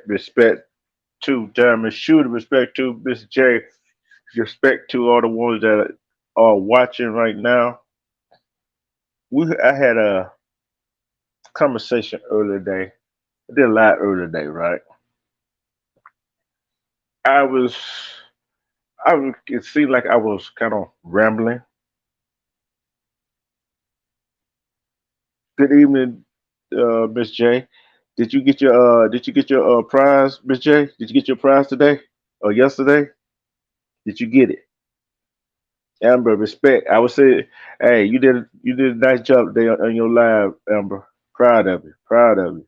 Respect to Diamond Shooter, respect to Miss J, respect to all the ones that are watching right now. I had a conversation earlier today. I did a lot earlier today, right? I was, it seemed like I was kind of rambling. Good evening, Miss J. Did you get your prize, Miss J? Did you get your prize today or yesterday? Did you get it? Amber, respect. I would say, hey, you did a nice job today on your live, Amber. Proud of you. Proud of you.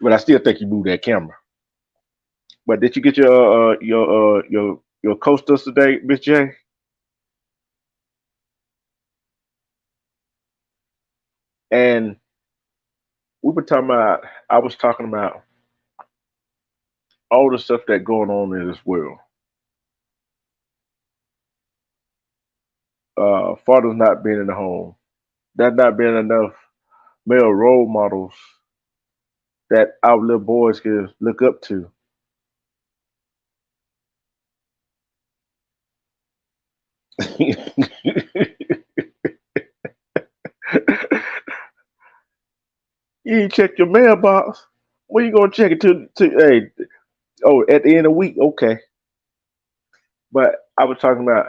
But I still think you moved that camera. But did you get your coasters today, Miss J? And we were talking about. I was talking about all the stuff that going on in this world. Fathers not being in the home. That not being enough male role models that our little boys can look up to. You ain't check your mailbox. When you gonna check it to hey, oh, at the end of the week, okay. But I was talking about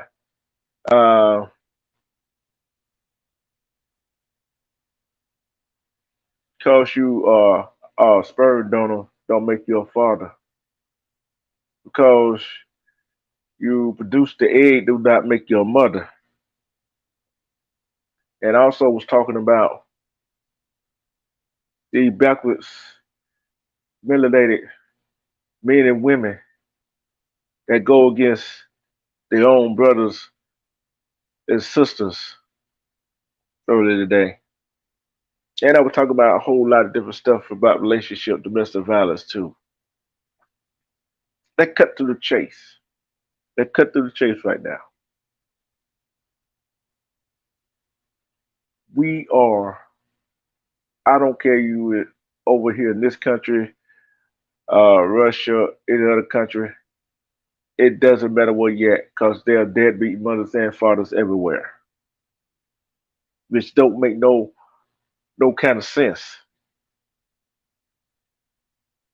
uh cause you are a sperm donor don't make you a father. Because you produce the egg do not make you a mother. and also was talking about the backwards melanated men and women that go against their own brothers and sisters earlier today. And I was talking about a whole lot of different stuff about relationship, domestic violence too. Let's cut to the chase. Let's cut to the chase right now. We are, I don't care you over here in this country, Russia, any other country, it doesn't matter where you're at because there are deadbeat mothers and fathers everywhere, which don't make no kind of sense.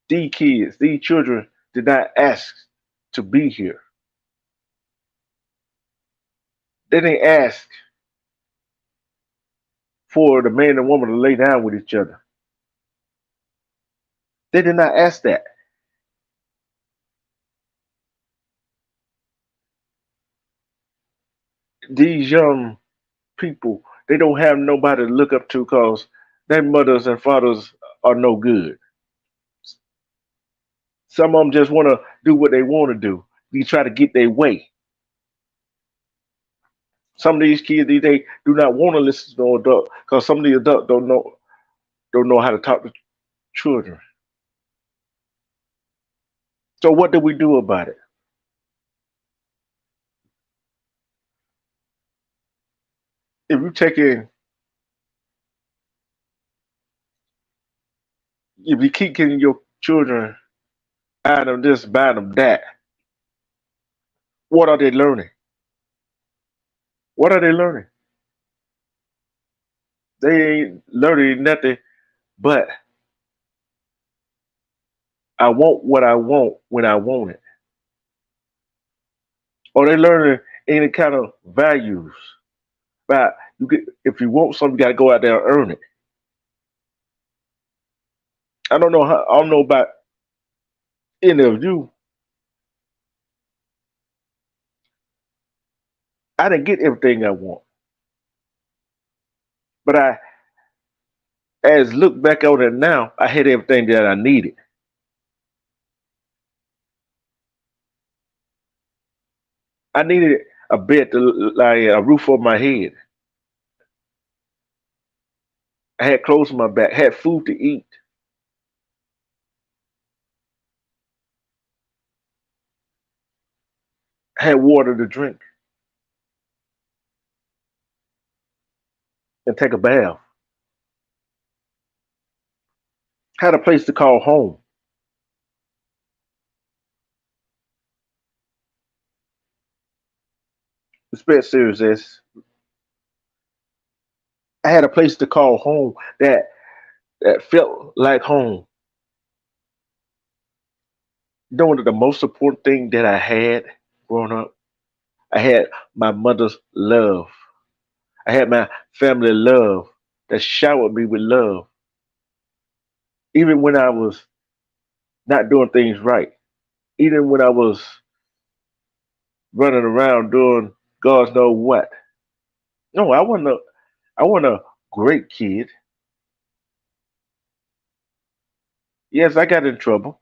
These kids, these children did not ask to be here. They didn't ask for the man and woman to lay down with each other. They did not ask that. These young people, they don't have nobody to look up to because their mothers and fathers are no good. Some of them just want to do what they want to do. You try to get their way. Some of these kids these days do not want to listen to no adult because some of the adults don't know how to talk to children. So what do we do about it? If you taking if you keep getting your children buying them this, buying them that, what are they learning? What are they learning? They ain't learning nothing but I want what I want when I want it. Or they learning any kind of values. But if you want something, you gotta go out there and earn it. I don't know about any of you. I didn't get everything I want. But I as look back on it now, I had everything that I needed. I needed a bed to lie in, a roof over my head. I had clothes on my back, had food to eat, had water to drink, and take a bath. Had a place to call home. Respect serious as I had a place to call home that felt like home. Knowing that the most important thing that I had growing up, I had my mother's love. I had my family love that showered me with love, even when I was not doing things right, even when I was running around doing God knows what. No, I wasn't a great kid. Yes, I got in trouble,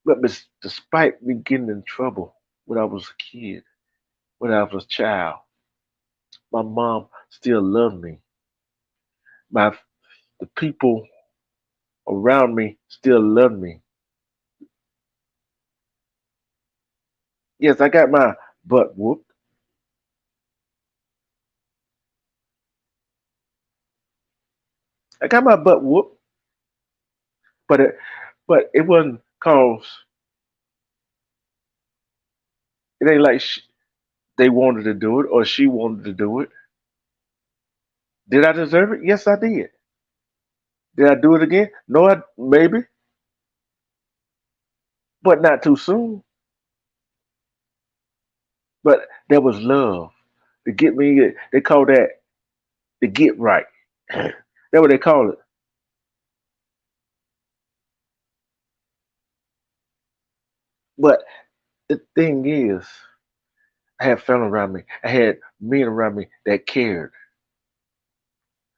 but despite me getting in trouble when I was a kid, when I was a child, my mom still loved me. My the people around me still loved me. Yes, I got my butt whooped. I got my butt whooped, but it wasn't cause it ain't like they wanted to do it or she wanted to do it. Did I deserve it? Yes, I did. Did I do it again? No, maybe, but not too soon. But there was love to get me. They call that the get right. That's what they call it. But the thing is, I had family around me. I had men around me that cared.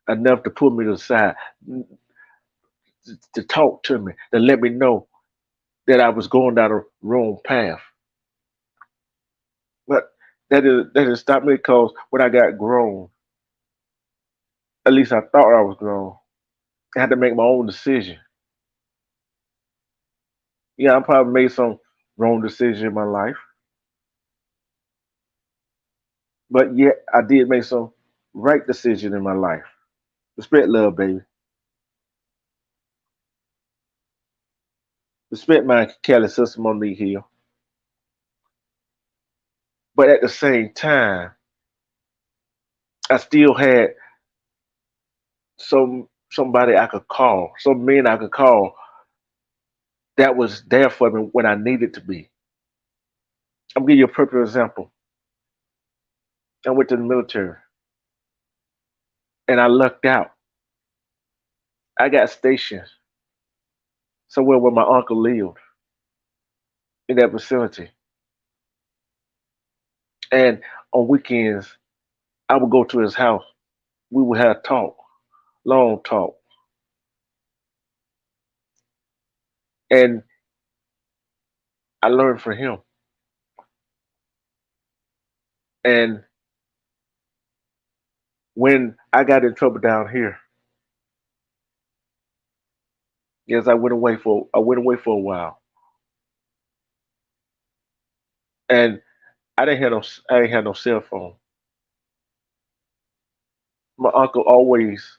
enough to pull me to the side, to talk to me, to let me know that I was going down the wrong path. But that didn't stop me because when I got grown, at least I thought I was grown. I had to make my own decision. Yeah, I probably made some wrong decisions in my life, but yet I did make some right decisions in my life. Respect love, baby. Respect my Kelly sister Monique Hill. But at the same time, I still had somebody I could call, some men I could call that was there for me when I needed to be. I'm gonna give you a perfect example. I went to the military and I lucked out. I got stationed somewhere where my uncle lived in that vicinity. And on weekends, I would go to his house. We would have talk, long talk. And I learned from him. And when I got in trouble down here, yes, I went away for a while. And I didn't have no cell phone. My uncle always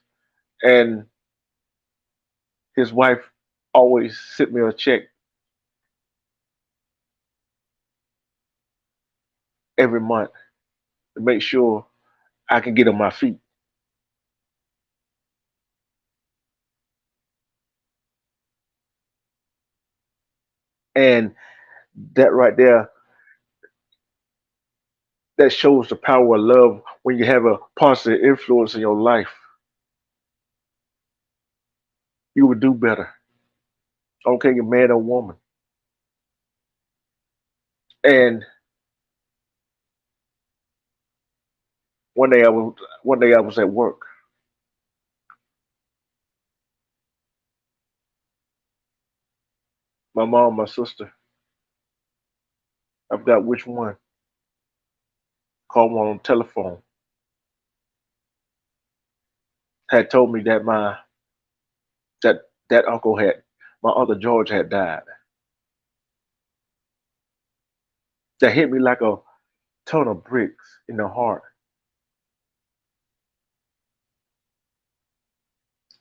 and his wife always sent me a check every month to make sure I can get on my feet. And that right there, that shows the power of love when you have a positive influence in your life. You will do better. Okay, you're man or woman. And one day I was at work. My mom, my sister, I forgot which one, called me on the telephone, had told me that that uncle had my uncle George had died. That hit me like a ton of bricks in the heart.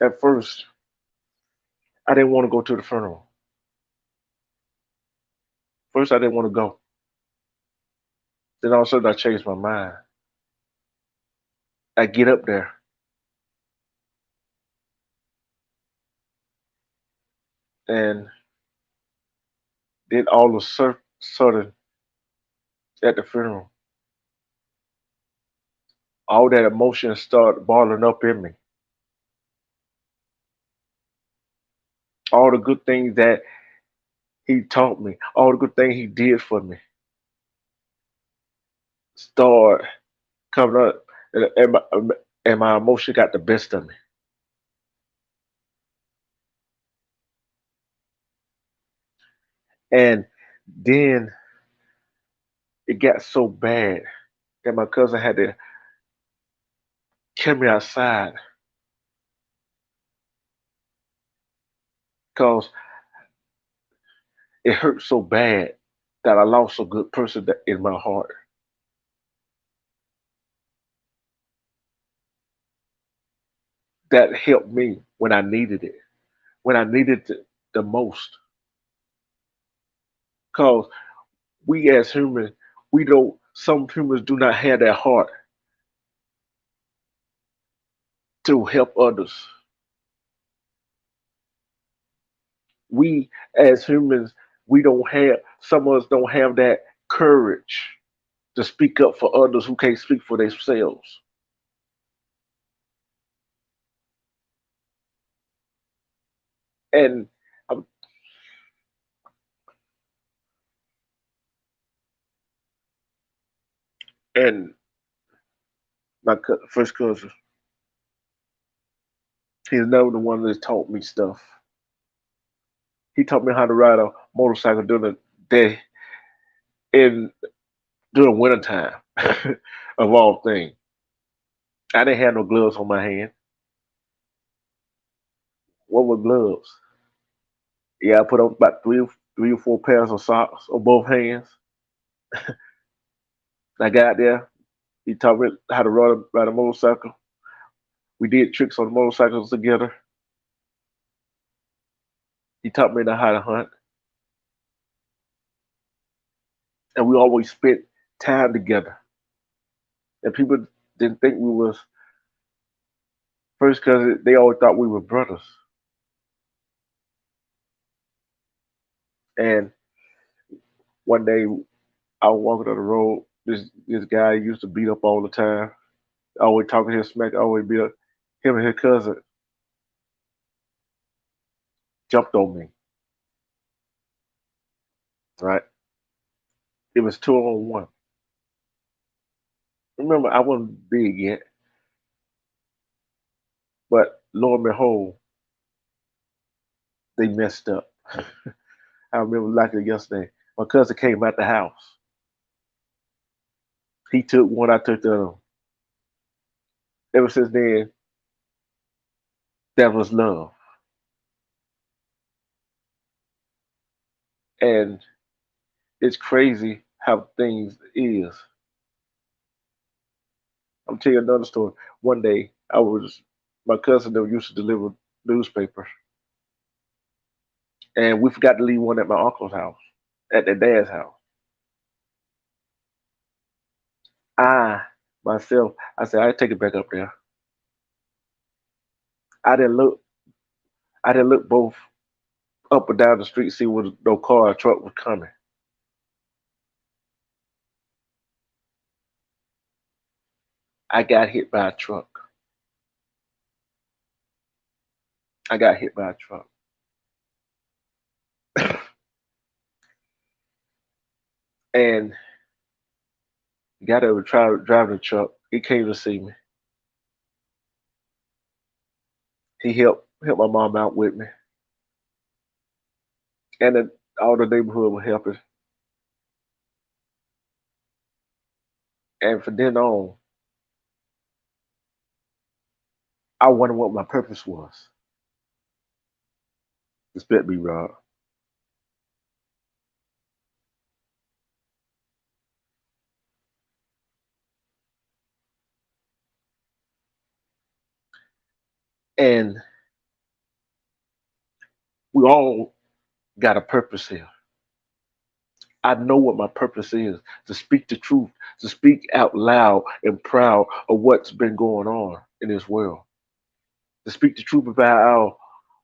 At first, I didn't want to go to the funeral. First, I didn't want to go. Then all of a sudden, I changed my mind. I get up there, and then all of a sudden, at the funeral, all that emotion started boiling up in me. All the good things that he taught me, all the good things he did for me, start coming up, and my emotion got the best of me. And then it got so bad that my cousin had to carry me outside because it hurt so bad that I lost a good person in my heart that helped me when I needed it, when I needed it the most. Because we as humans, we don't. Some humans do not have that heart to help others. We as humans, we don't have. Some of us don't have that courage to speak up for others who can't speak for themselves. And um, and my first cousin, He's never the one that taught me stuff. He taught me how to ride a motorcycle during the day in during wintertime, of all things. I didn't have no gloves on my hand. What were gloves? Yeah, I put on about three or four pairs of socks on both hands. I got there. He taught me how to ride a motorcycle. We did tricks on motorcycles together. He taught me how to hunt, and we always spent time together. And people didn't think we was first because they always thought we were brothers. And one day I was walking on the road. This guy used to beat up all the time. Always talking his smack. Always beat up. Him and his cousin jumped on me. Right? It was 2 on 1. Remember, I wasn't big yet, but lo and behold, they messed up. I remember like it yesterday. My cousin came out the house. He took one. I took the other. Ever since then, that was love. And it's crazy how things is. I'm telling you another story. One day, my cousin that used to deliver newspapers, and we forgot to leave one at my uncle's house, at their dad's house. I myself, I said I take it back up there. I didn't look. I didn't look both up and down the street see where no car or truck was coming. I got hit by a truck. I got hit by a truck, and the guy that was driving the truck, he came to see me. He helped my mom out with me, and all the neighborhood was helping. And from then on, I wondered what my purpose was. Respect me, Rob. And we all got a purpose here. I know what my purpose is to speak the truth, to speak out loud and proud of what's been going on in this world, to speak the truth about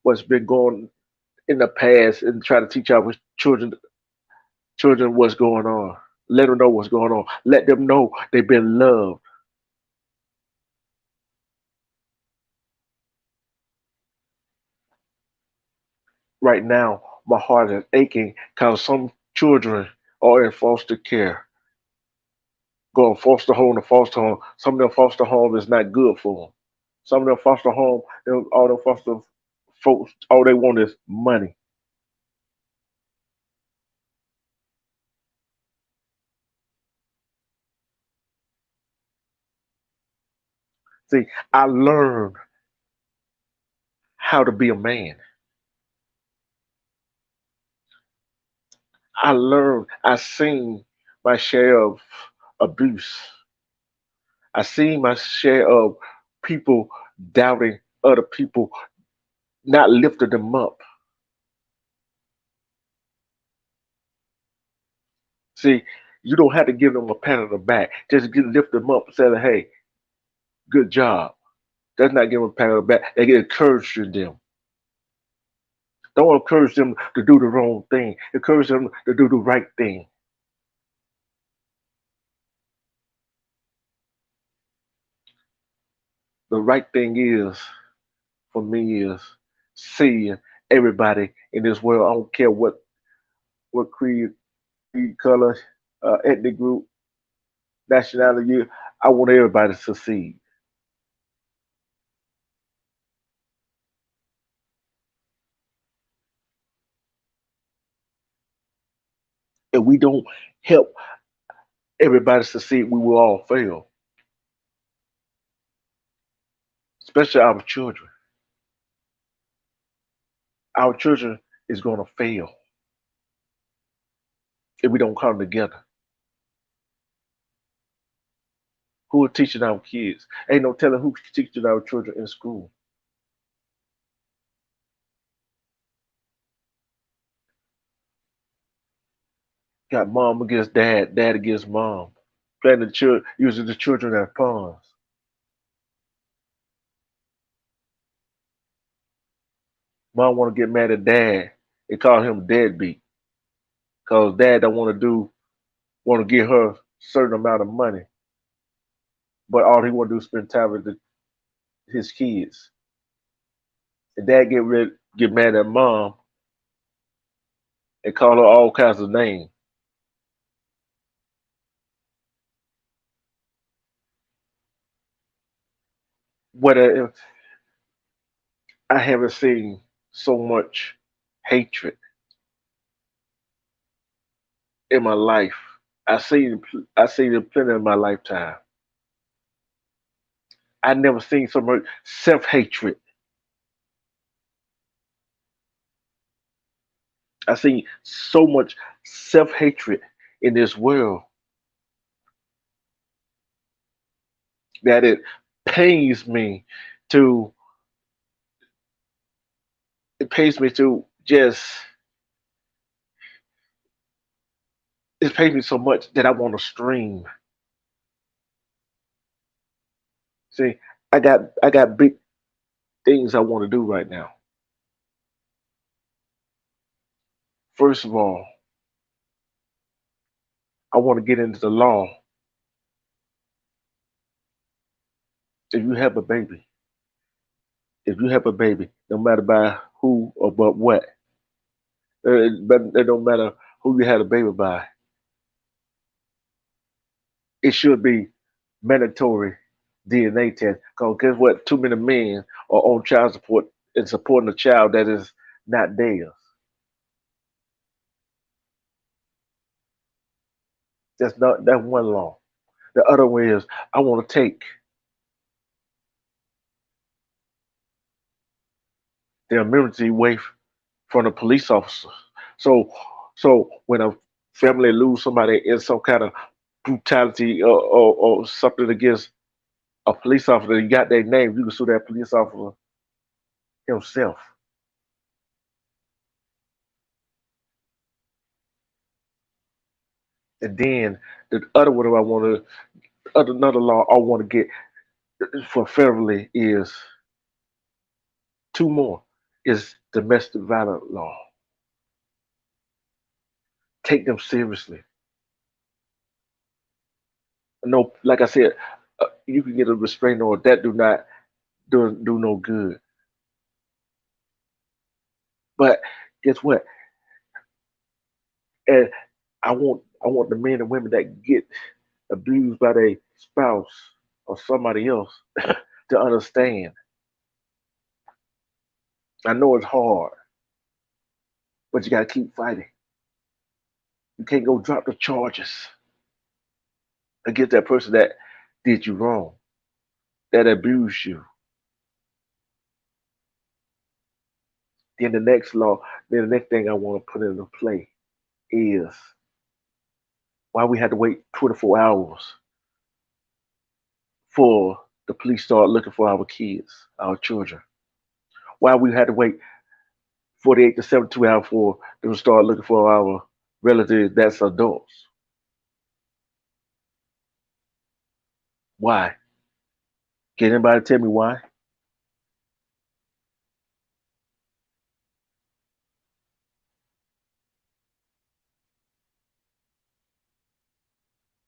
what's been going in the past and try to teach our children what's going on. Let them know what's going on. Let them know they've been loved. Right now, my heart is aching because some children are in foster care, going foster home to foster home. Some of them foster home is not good for them. Some of them foster home, all them foster folks, all they want is money. See, I learned how to be a man. I seen my share of abuse. I seen my share of people doubting other people, not lifting them up. See, you don't have to give them a pat on the back. Just lift them up and say, hey, good job. That's not giving them a pat on the back. They get encouraging them. Don't encourage them to do the wrong thing. Encourage them to do the right thing. The right thing is, for me, is seeing everybody in this world. I don't care what creed, color, ethnic group, nationality. I want everybody to succeed. and we don't help everybody succeed, we will all fail, especially our children. Our children is going to fail if we don't come together. Who are teaching our kids? Ain't no telling who's teaching our children in school. Got mom against dad, dad against mom. Playing the children, using the children as pawns. Mom want to get mad at dad. They call him deadbeat because dad don't want to give her a certain amount of money, but all he want to do is spend time with his kids. And dad get mad at mom and call her all kinds of names. What I haven't seen so much hatred in my life. I seen it plenty in my lifetime. I never seen so much self hatred. I seen so much self hatred in this world that it pains me to it pains me to just it pains me so much that I want to stream. See, I got big things I want to do right now. First of all, I want to get into the law. If you have a baby, if you have a baby, no matter by who or but what, but it don't matter who you had a baby by, it should be mandatory DNA test. Because guess what? Too many men are on child support and supporting a child that is not theirs. That's one law. The other one is I want to take the immunity away from the police officer. So so when a family lose somebody in some kind of brutality or something against a police officer, you got their name, you can sue that police officer himself. And then the other one I want to, another law I want to get for federally is two more is domestic violence law. Take them seriously. No, like I said, you can get a restraining order that do not do no good. But guess what? And I want the men and women that get abused by their spouse or somebody else to understand. I know it's hard, but you gotta keep fighting. You can't go drop the charges against that person that did you wrong, that abused you. Then the next thing I want to put into play is why we had to wait 24 hours for the police start looking for our kids, our children. Why we had to wait 48 to 72 hours for them to start looking for our relatives that's adults. Why? Can anybody tell me why?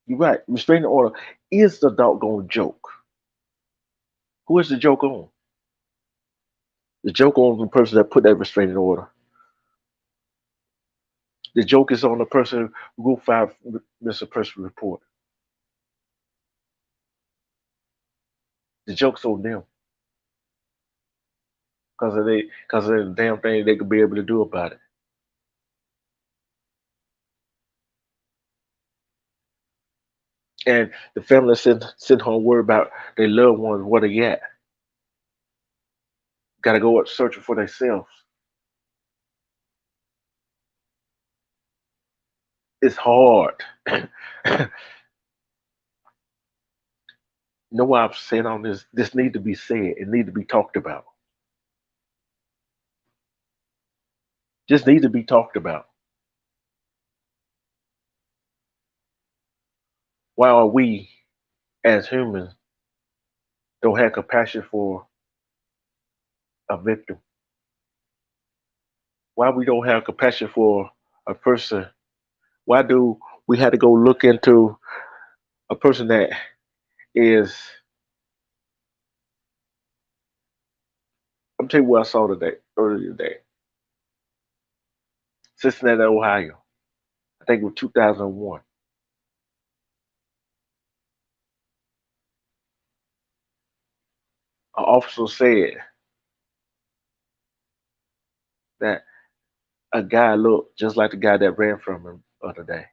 You're right. Restraining order is the doggone joke. Who is the joke on? The joke on the person that put that restraining order. The joke is on the person who go file Mr. Person report. The joke's on them because of the damn thing they could be able to do about it. And the family sitting home worried about their loved ones, where they at. Got to go out searching for themselves. It's hard. You know why I'm saying on this? This need to be said. It need to be talked about. Just need to be talked about. Why are we as humans don't have compassion for a victim? Why we don't have compassion for a person? Why do we have to go look into a person that is? I'm telling you what I saw today, earlier today, Cincinnati, Ohio. I think it was 2001. An officer said that a guy looked just like the guy that ran from him the other day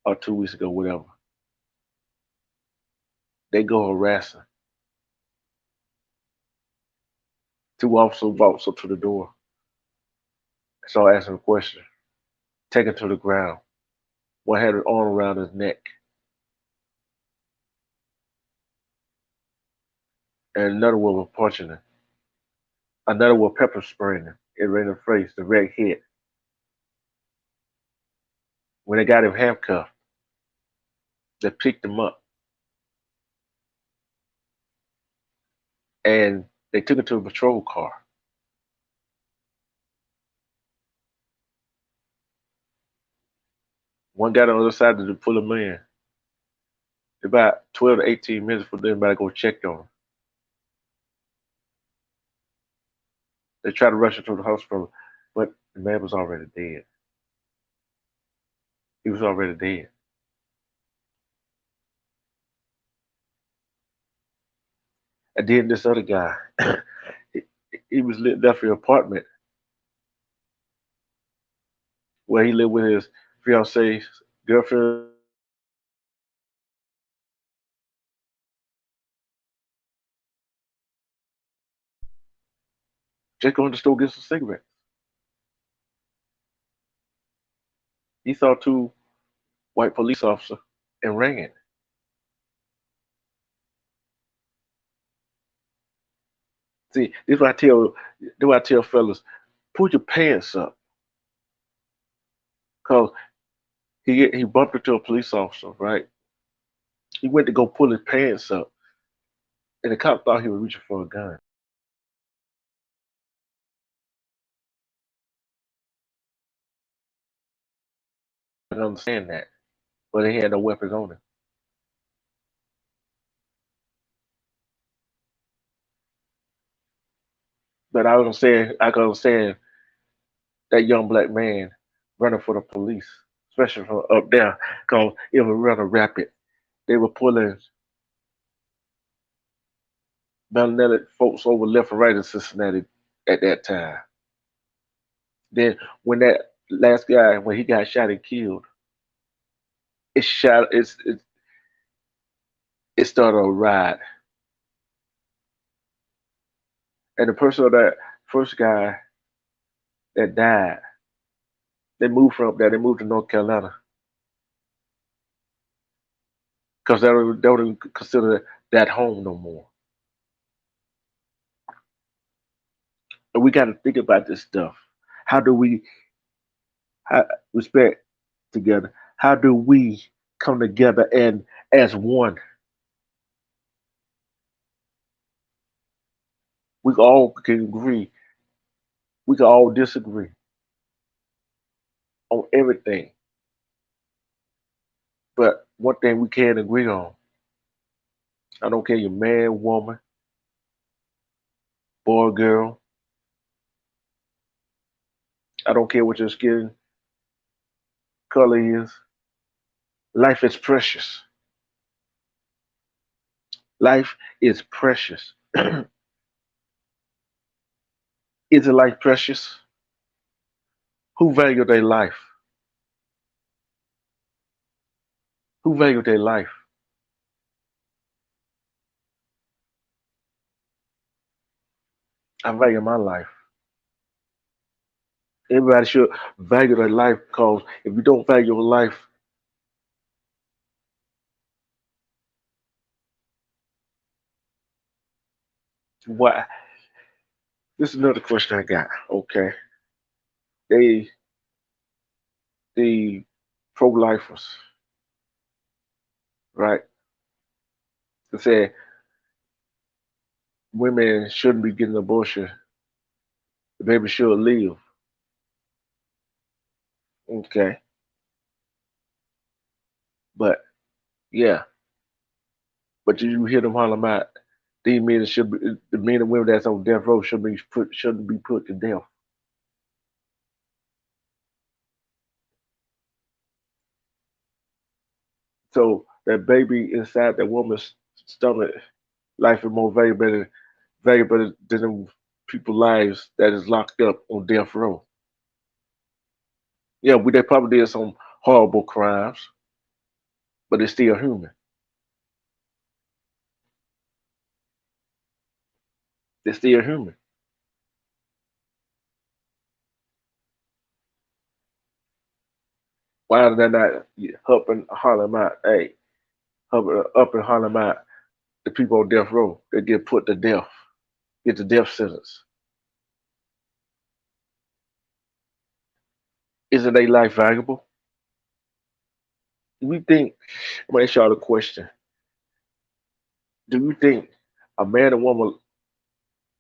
or 2 weeks ago, whatever. They go harassing. Two officers walks up to the door, start asking him a question, take him to the ground. One had an arm around his neck, and another one was punching him. Another was pepper spraying him. It ran in the face, the red hit. When they got him handcuffed, they picked him up and they took him to a patrol car. One got on the other side to pull him in. About 12 to 18 minutes for them to go check on him. They tried to rush him to the hospital, but the man was already dead. He was already dead. And then this other guy, he, he was left in an apartment where he lived with his fiancee's girlfriend. Just going to the store to get some cigarettes. He saw two white police officers and ran. See, this is what I tell fellas, put your pants up, cause he bumped into a police officer, right? He went to go pull his pants up, and the cop thought he was reaching for a gun. I don't understand that, but he had no weapons on him. But I can understand that young black man running for the police, especially from up there, cause it was rather rapid. They were pulling melanated folks over left and right in Cincinnati at that time. Then when that last guy, when he got shot and killed, it shot it started a riot. And the person of that first guy that died, they moved from there, they moved to North Carolina. Because they don't consider that home no more. And we gotta think about this stuff. How do we respect together? How do we come together and as one? We all can agree. We can all disagree on everything. But one thing we can agree on, I don't care you man, woman, boy, girl. I don't care what your skin color is. Life is precious. Life is precious. Is it life precious? Who value their life? Who value their life? I value my life. Everybody should value their life because if you don't value your life, why? This is another question I got. Okay, they the pro-lifers, right? They say women shouldn't be getting abortion. The baby should live. Okay, but yeah, but you hear them holler about these men should be the men and women that's on death row shouldn't be put to death. So that baby inside that woman's stomach, life is more valuable than them people's lives that is locked up on death row. Yeah, they probably did some horrible crimes, but they're still human. They're still human. Why are they not up and holler out? Hey, up and holler out the people on death row that get put to death, get the death sentence. Isn't their life valuable? Do we think? I'm gonna ask y'all a question. Do you think a man and woman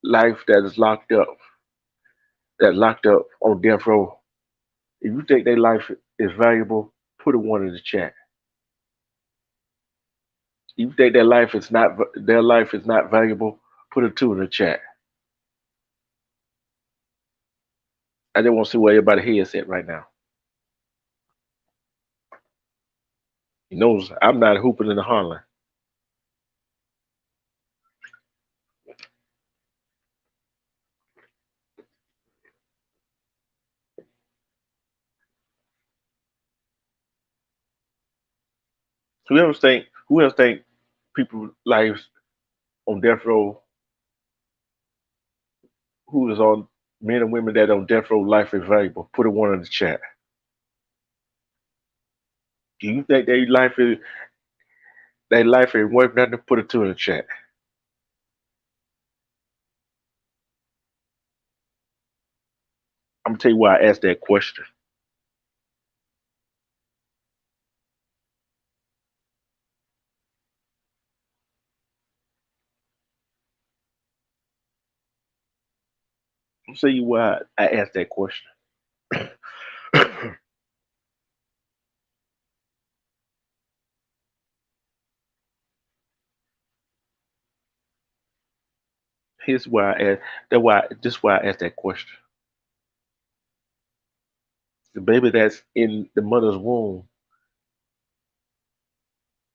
life that is locked up on death row, if you think their life is valuable, put a one in the chat. If you think their life is not valuable, put a two in the chat. I just want to see where everybody head's at right now. You know, I'm not hooping in the hollering. Who else think people lives on death row who is on men and women that on death row life is valuable? Put a one in the chat. Do you think their life is worth nothing? Put a two in the chat. I'm gonna tell you why I asked that question. I'm gonna tell you why I asked that question. Here's why I asked this why I asked that question. The baby that's in the mother's womb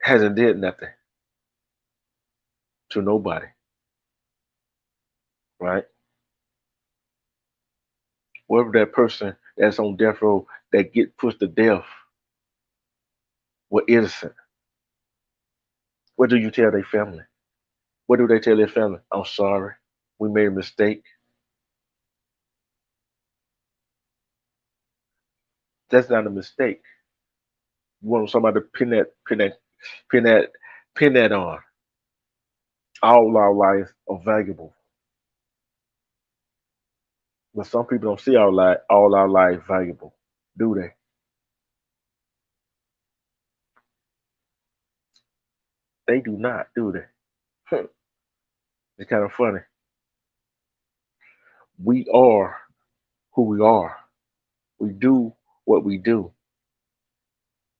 hasn't did nothing to nobody, right? Whatever that person that's on death row that get pushed to death were innocent. What do you tell their family? What do they tell their family? I'm sorry. We made a mistake. That's not a mistake. You want somebody to pin that, pin that on. All our lives are valuable. But some people don't see all our lives valuable, do they? They do not, do they? It's kind of funny. We are who we are. We do what we do.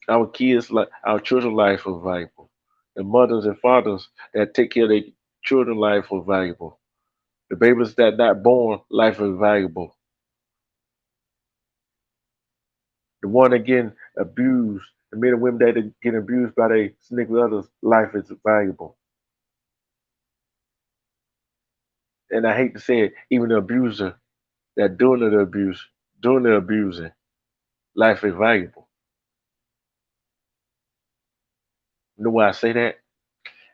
Our kids, like our children, life are valuable. The mothers and fathers that take care of their children, life are valuable. The babies that not born, life is valuable. The one that getting abused, the men and women that are getting abused by their significant others, life is valuable. And I hate to say it, even the abuser that doing the abusing, life is valuable. You know why I say that?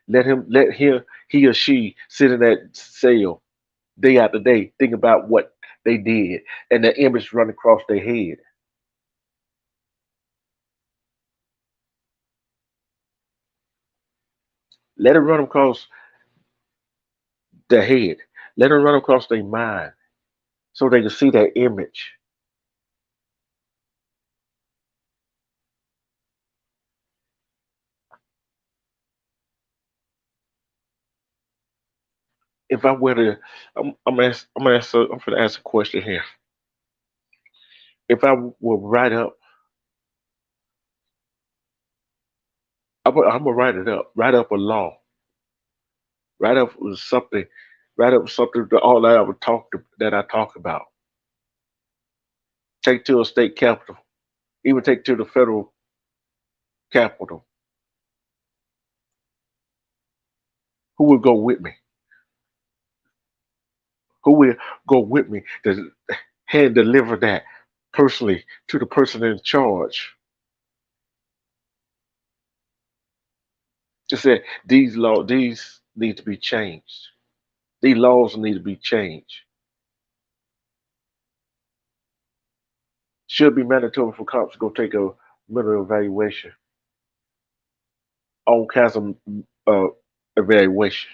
Let he or she sit in that cell day after day, think about what they did, and the image run across their head. Let it run across their head. Let it run across their mind so they can see that image. If I were to, I'm gonna ask a question here. If I were write up, I'm gonna write it up. Write up a law. Write up something. Write up something to all that I talk about. Take to a state capital. Even take to the federal capital. Who will go with me? Who will go with me to hand deliver that personally to the person in charge? To say these need to be changed. These laws need to be changed. Should be mandatory for cops to go take a mental evaluation. All kinds of uh, evaluation.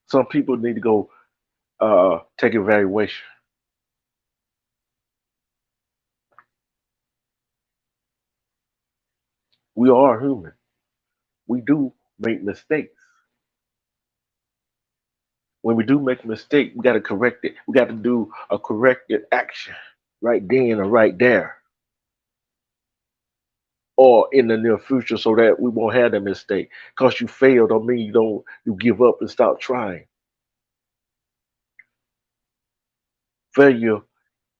Some people need to go take evaluation. We are human. We do make mistakes. When we do make a mistake, we got to correct it. We got to do a corrective action right then or right there, or in the near future, so that we won't have that mistake. Cause you failed, don't mean you give up and stop trying. Failure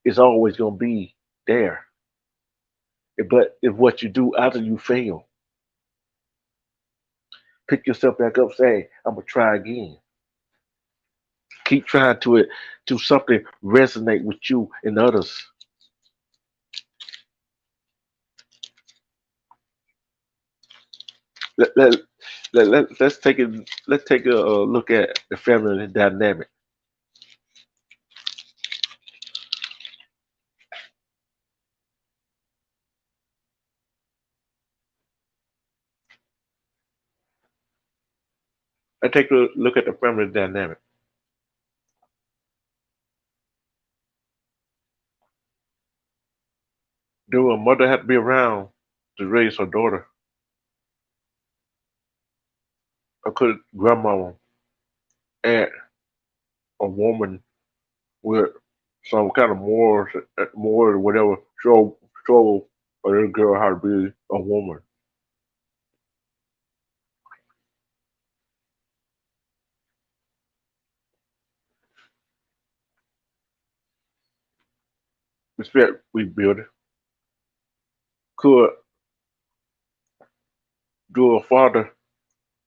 is always gonna be there. But if what you do after you fail, pick yourself back up, say, I'm gonna try again. Keep trying to something resonate with you and others. Let, let, let's take it. Let's take a look at the family dynamic. Let's take a look at the family dynamic. Do a mother have to be around to raise her daughter, or could grandma add a woman with some kind of morals, or whatever, show a little girl how to be a woman? Respect we build. Could do a father,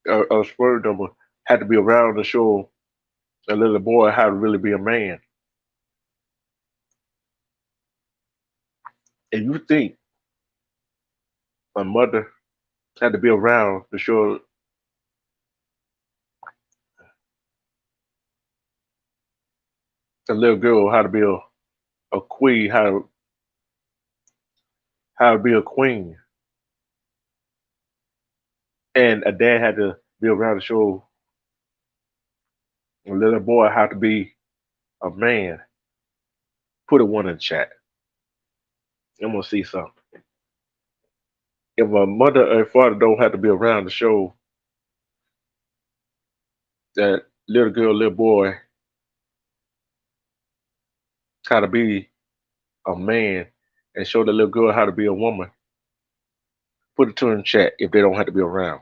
a sperm donor, had to be around to show a little boy how to really be a man? And you think a mother had to be around to show a little girl how to be a queen, how to be a queen, and a dad had to be around to show a little boy how to be a man? Put a one in the chat. I'm gonna see something. If a mother or father don't have to be around to show that little girl, little boy how to be a man, and show the little girl how to be a woman, put it to in the chat if they don't have to be around.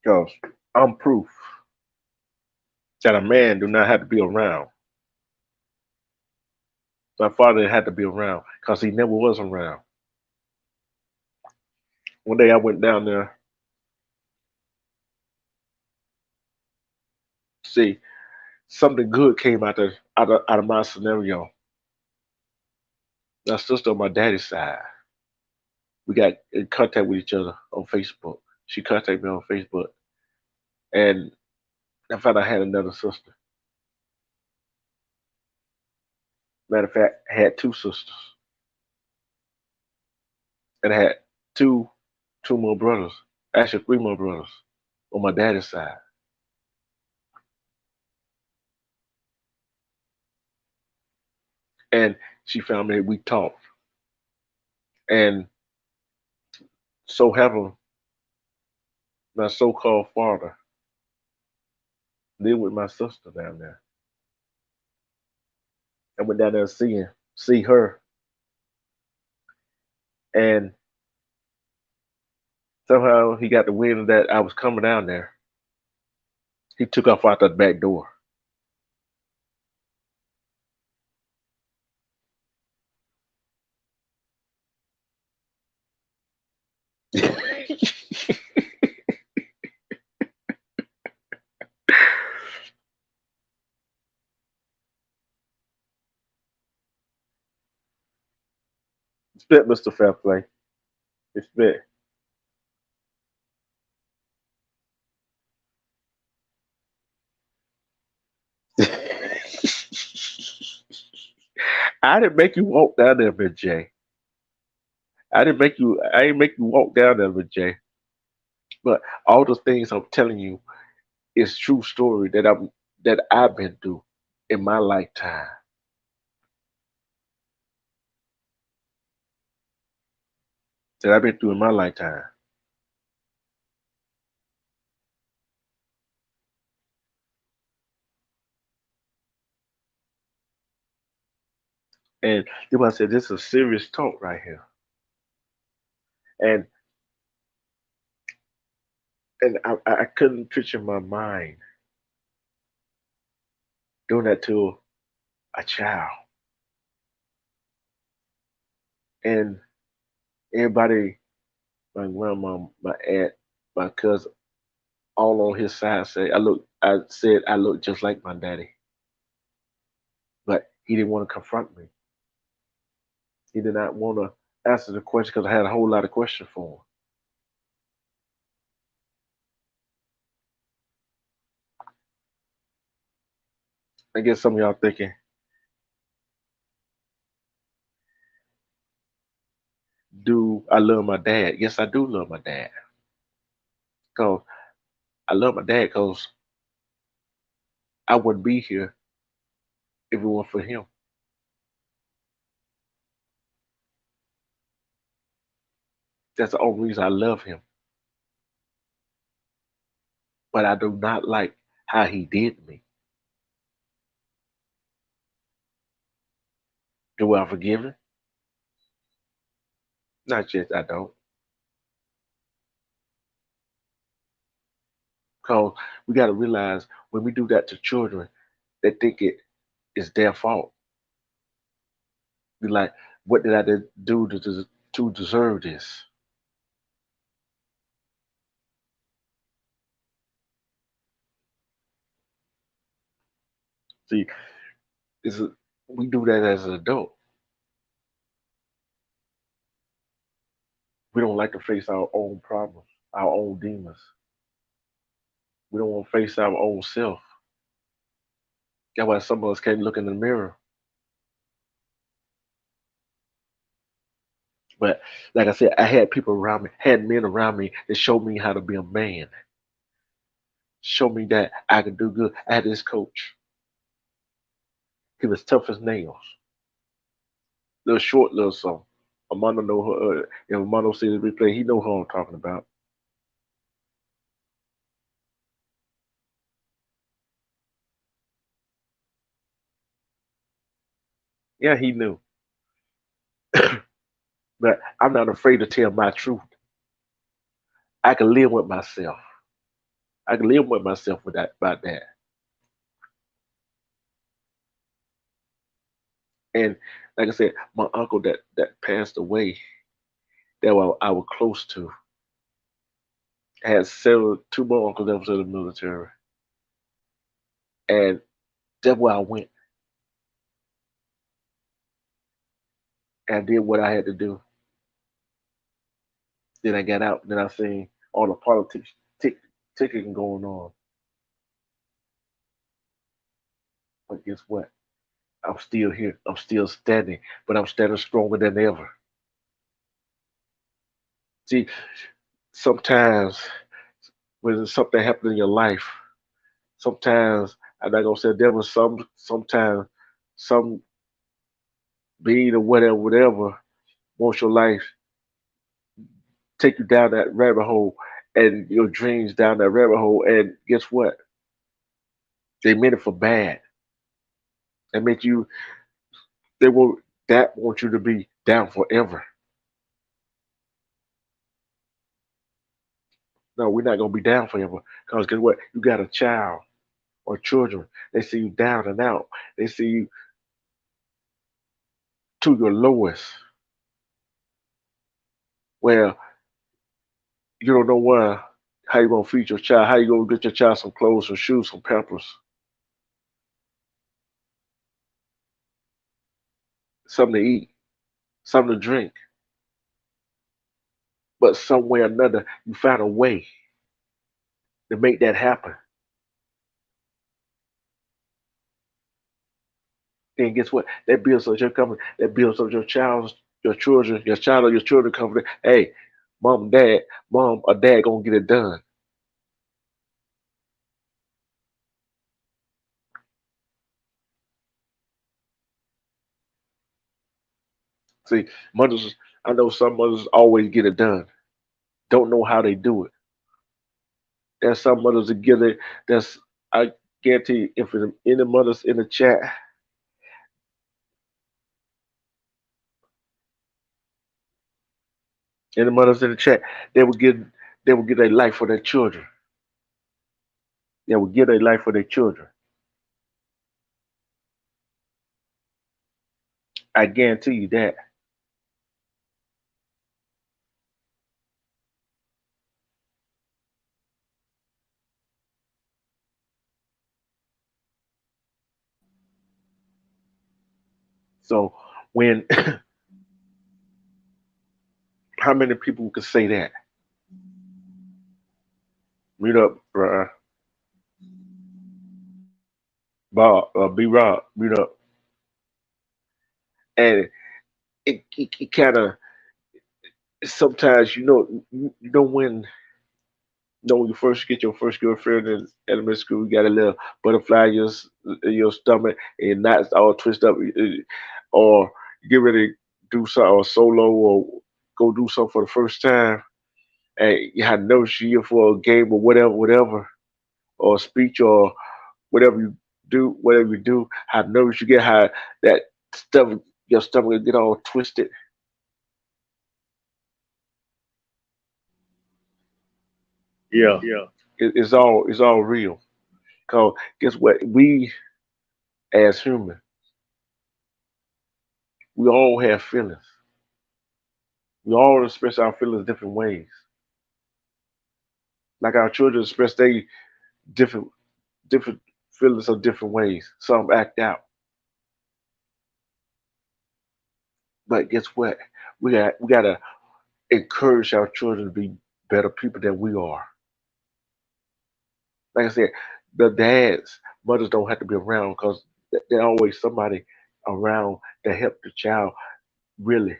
Because I'm proof that a man do not have to be around. My father had to be around because he never was around. One day I went down there See, something good came out of my scenario. My sister on my daddy's side, we got in contact with each other on Facebook. She contacted me on Facebook, and I found I had another sister. Matter of fact, I had two sisters, and I had two two more brothers. Actually, three more brothers on my daddy's side. And she found me. We talked, and so happened my so-called father lived with my sister down there. I went down there to see her, and somehow he got the wind that I was coming down there. He took off out the back door. Spit, Mr. Fairplay. Spit. I didn't make you walk down there, Miss J. I didn't make you. I didn't make you walk down there, Miss J. But all the things I'm telling you is true story that I've been through in my lifetime. That I've been through in my lifetime. And then I said, this is serious talk right here. And I couldn't picture my mind doing that to a child. And everybody, my grandma, my aunt, my cousin, all on his side say I said I look just like my daddy. But he didn't want to confront me. He did not want to answer the question because I had a whole lot of questions for him. I guess some of y'all thinking, do I love my dad? Yes, I do love my dad. Cause I love my dad because I wouldn't be here if it weren't for him. That's the only reason I love him. But I do not like how he did me. Do I forgive him? Not yet, I don't. Because we got to realize when we do that to children, they think it is their fault. Be like, what did I do to deserve this? See, this is, we do that as an adult. We don't like to face our own problems, our own demons. We don't want to face our own self. That's why some of us can't look in the mirror. But like I said, I had people around me, had men around me that showed me how to be a man, showed me that I could do good. I had this coach. He was tough as nails. Little short, little something. Armando know her. If Armando sees the replay, he know who I'm talking about. Yeah, he knew. But I'm not afraid to tell my truth. I can live with myself. I can live with myself with that about that. And like I said, my uncle that passed away, that I was close to, I had several two more uncles that was in the military. And that's where I went and did what I had to do. Then I got out. Then I seen all the politics ticking going on. But guess what? I'm still here. I'm still standing, but I'm standing stronger than ever. See, sometimes when something happens in your life, sometimes I'm not gonna say there was sometimes some being or whatever wants your life, take you down that rabbit hole and your dreams down that rabbit hole. And guess what? They meant it for bad. They make you they want you to be down forever. No, we're not gonna be down forever. Because guess what? You got a child or children. They see you down and out. They see you to your lowest. Where you don't know how you gonna feed your child, how you gonna get your child some clothes, some shoes, some pampers, something to eat, something to drink. But some way or another, you found a way to make that happen. Then guess what? That builds up your company. That builds up your children, your child or your children company. Hey, mom or dad gonna get it done. See, mothers, I know some mothers always get it done. Don't know how they do it. There's some mothers that get it. That's I guarantee you, if any mothers in the chat, any mothers in the chat, they will get they will get a life for their children. They will get a life for their children. I guarantee you that. So when how many people could say that? Mute up, Bob, B Rob, mute up. And it kind of sometimes when you first get your first girlfriend in elementary school, you got a little butterfly in your stomach and knots all twisted up, or you get ready to do something or solo or go do something for the first time, and you had no year for a game or whatever, or a speech or whatever you do, how nervous you get, how that stuff, your stomach will get all twisted. Yeah, it's all real. Cause guess what? We as humans, we all have feelings. We all express our feelings different ways. Like our children express they different different feelings of different ways. Some act out. But guess what? We gotta encourage our children to be better people than we are. Like I said, the dads, mothers don't have to be around because there's always somebody around to help the child really.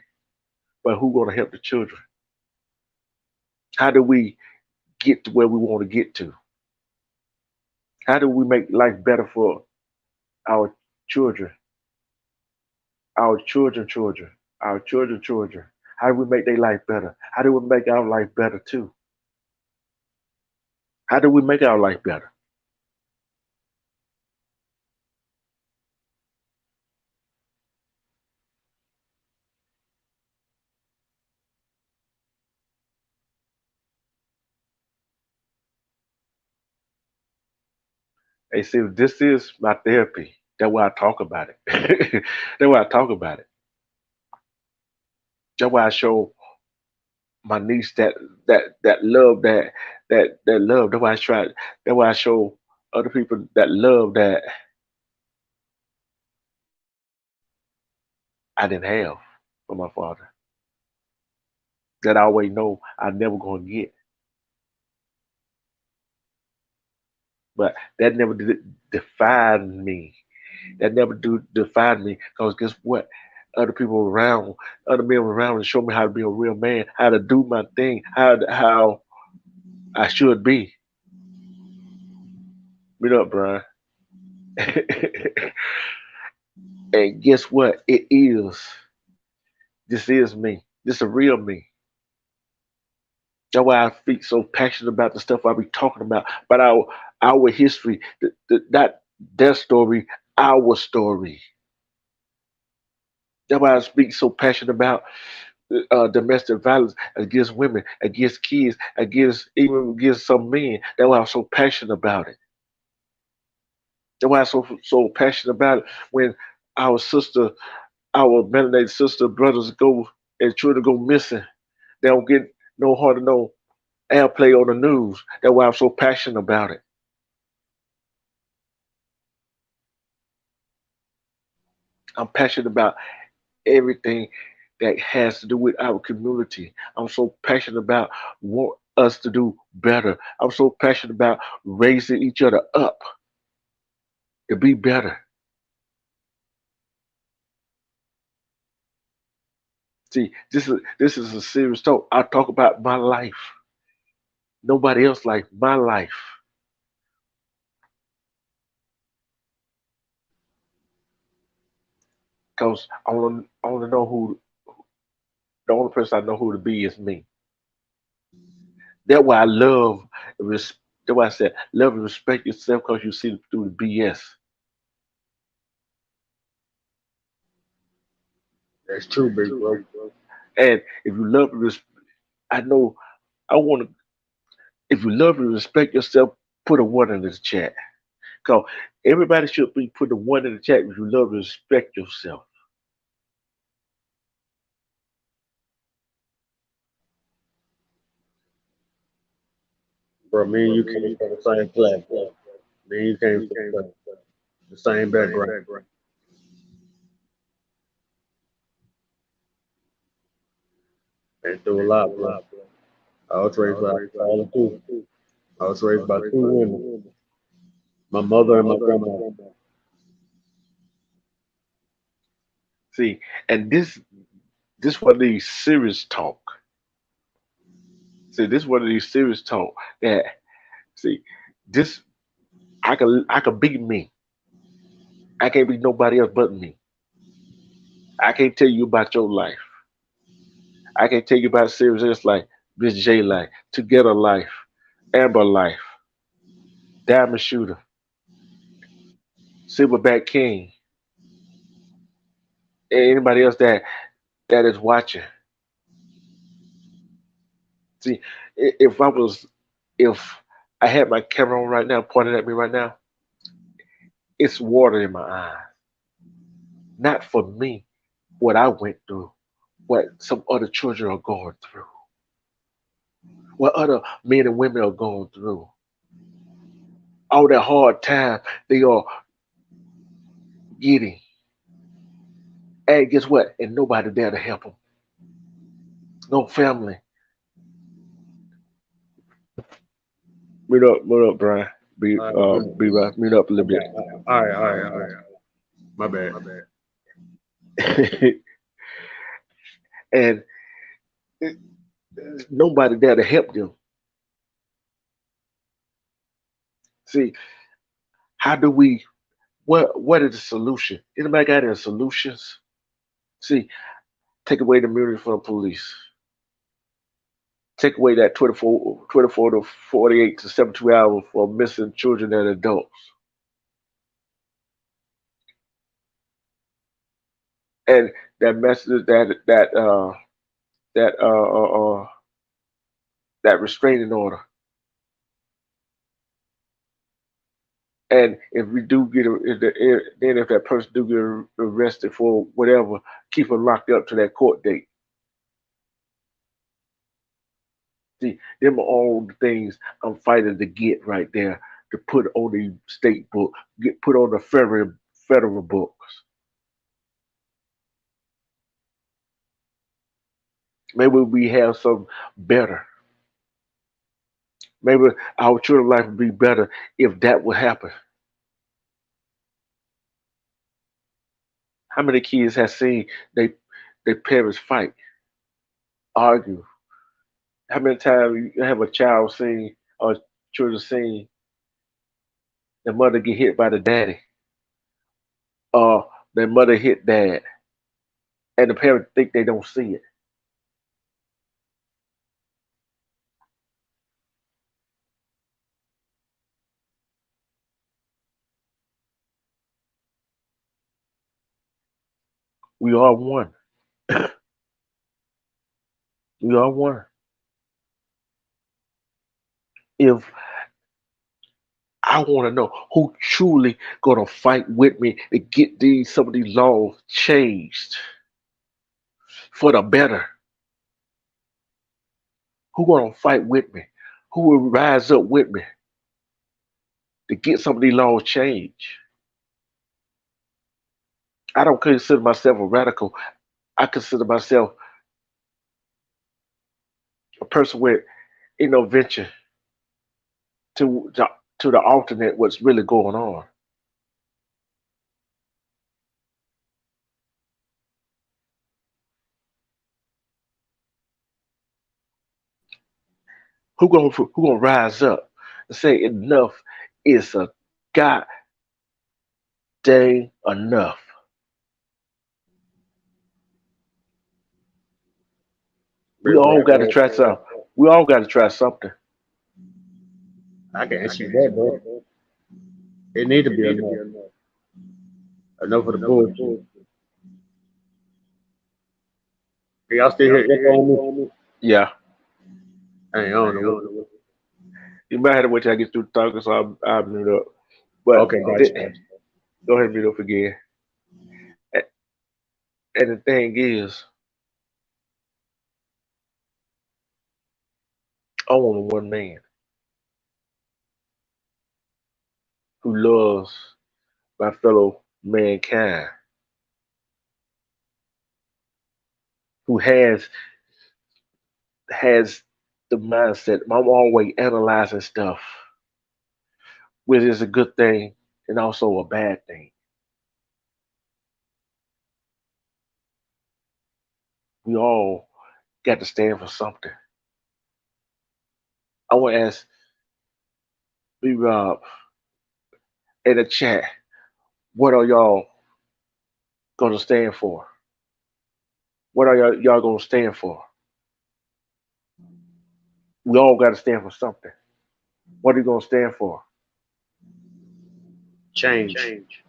But who gonna help the children? How do we get to where we want to get to? How do we make life better for our children, children, children? How do we make their life better? How do we make our life better too? How do we make our life better? Hey, see, this is my therapy. That's why I talk about it. That's why I talk about it. That's why I show my niece that love, that love. That's why I try. That's why I show. other people that love that I didn't have from my father. That I always know I never gonna get. But that never define me. That never do define me. Cause guess what? Other people around, other men around, and show me how to be a real man, how to do my thing, how I should be. Meet up, Brian. And guess what? It is. This is me. This is a real me. That's why I feel so passionate about the stuff I be talking about our history, not their story, our story. That's why I speak so passionate about domestic violence against women, against kids, even against some men. That's why I'm so passionate about it. That's why I'm so passionate about it. When our sister, our melanated sister brothers go and children go missing, they don't get no hard to no airplay on the news. That's why I'm so passionate about it. I'm passionate about everything that has to do with our community. I'm so passionate about want us to do better. I'm so passionate about raising each other up to be better. See, this is a serious talk. I talk about my life. Nobody else like my life. Cause I wanna know who the only person I know who to be is me. That's why I love that's why I said love and respect yourself because you see through the BS. That's true, big bro. And if you love and I know I want to. If you love and respect yourself, put a one in the chat. Cause everybody should be putting a one in the chat if you love and respect yourself. Bro, me and you came from the same platform. Me and you came from the same background. And through a lot, bro. I was raised by a father too. I was raised by two women, my mother and my grandmother. See, and this one of these serious talk. See, this one of these serious talk that see this I can be me. I can't be nobody else but me. I can't tell you about your life. I can't tell you about serious life, Miss J life, Together life, Amber life, Diamond Shooter, Silverback King, and anybody else that is watching. See, if if I had my camera on right now, pointing at me right now, it's water in my eyes. Not for me, what I went through, what some other children are going through, what other men and women are going through. All that hard time they are getting. And guess what? And nobody there to help them. No family. Meet up, Brian. All right, bro. Be right. Meet up a little Okay. All right, all right, all right. My bad. bit. And nobody there to help them. See, how do we? What is the solution? Anybody got any solutions? See, take away the immunity from the police. Take away that 24 to 48 to 72 hours for missing children and adults. And that message that that restraining order. And if we do get then if that person do get arrested for whatever, keep them locked up to that court date. See, them are all the things I'm fighting to get right there. to put on the state book, get put on the federal books. Maybe we have some better. Maybe our children's life would be better if that would happen. How many kids have seen they their parents fight, argue? How many times you have a child seen or children seen the mother get hit by the daddy or the mother hit dad and the parents think they don't see it? We are one. We are one. If I want to know who truly gonna fight with me to get these some of these laws changed for the better, who gonna fight with me? Who will rise up with me to get some of these laws changed? I don't consider myself a radical. I consider myself a person with venture to to, to the alternate what's really going on. Who gonna rise up and say enough is a god dang enough? We Big all bro. got to try something. We all got to try something. I can answer you that, bro. It need to be enough. Enough of the bullshit. Can y'all still hear echo on me? Yeah, Hey, I don't know what. you might have to wait till I get through talking, so I'll mute up. But Okay, gotcha. go ahead and mute up again. A- And the thing is, I want a one man who loves my fellow mankind, who has the mindset. I'm always analyzing stuff, which is a good thing and also a bad thing. We all got to stand for something. I want to ask B Rob in the chat, what are y'all gonna stand for? What are y'all gonna stand for? We all got to stand for something. What are you gonna stand for? Change.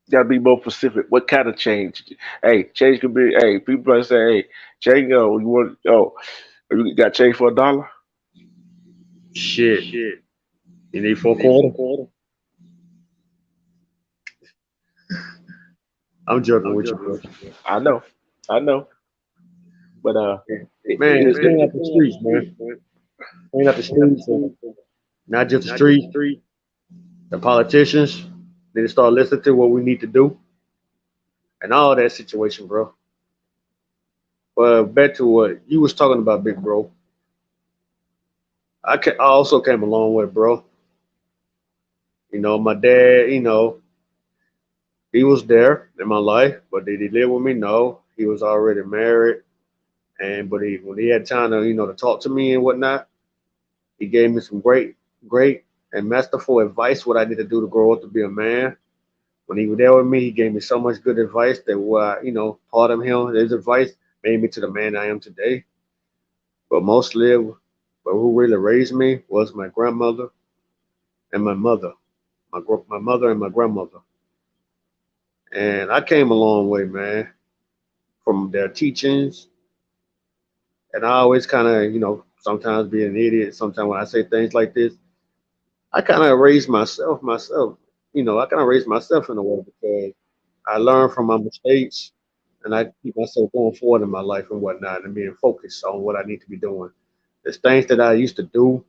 You gotta be more specific. What kind of change? Hey, change could be. Hey, people might say, hey, change. Oh, you want? Oh, you got change for $1? Shit. You need 4 quarter? I'm joking with you, bro. I know, I know, but Man, it, just clean out the streets, man. Clean out the streets, and not just the streets. The politicians need to start listening to what we need to do and all that situation, bro. But back to what you was talking about, big bro. I also came a long way, bro. My dad, he was there in my life, but did he live with me? No, he was already married, and but when he had time to, to talk to me and whatnot, he gave me some great and masterful advice what I need to do to grow up to be a man. When he was there with me, he gave me so much good advice that what part of his advice made me to the man I am today. But but who really raised me was my grandmother and my mother, my mother and my grandmother. And I came a long way, man, from their teachings. And I always kind of, sometimes be an idiot. Sometimes when I say things like this, I kind of raised myself. I kind of raised myself in a way because I learned from my mistakes and I keep myself going forward in my life and whatnot and being focused on what I need to be doing There's things that I used to do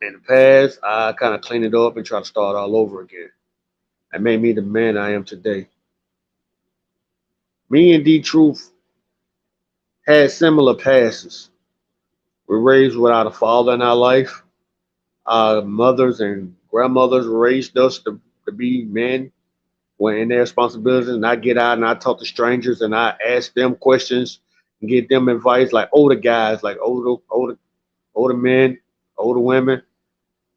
in the past. I kind of clean it up and try to start all over again. That made me the man I am today. Me and D Truth had similar passes. We're raised without a father in our life. Our mothers and grandmothers raised us to be men when in their responsibilities. And I get out and I talk to strangers and I ask them questions and give them advice like older guys, like older men, older women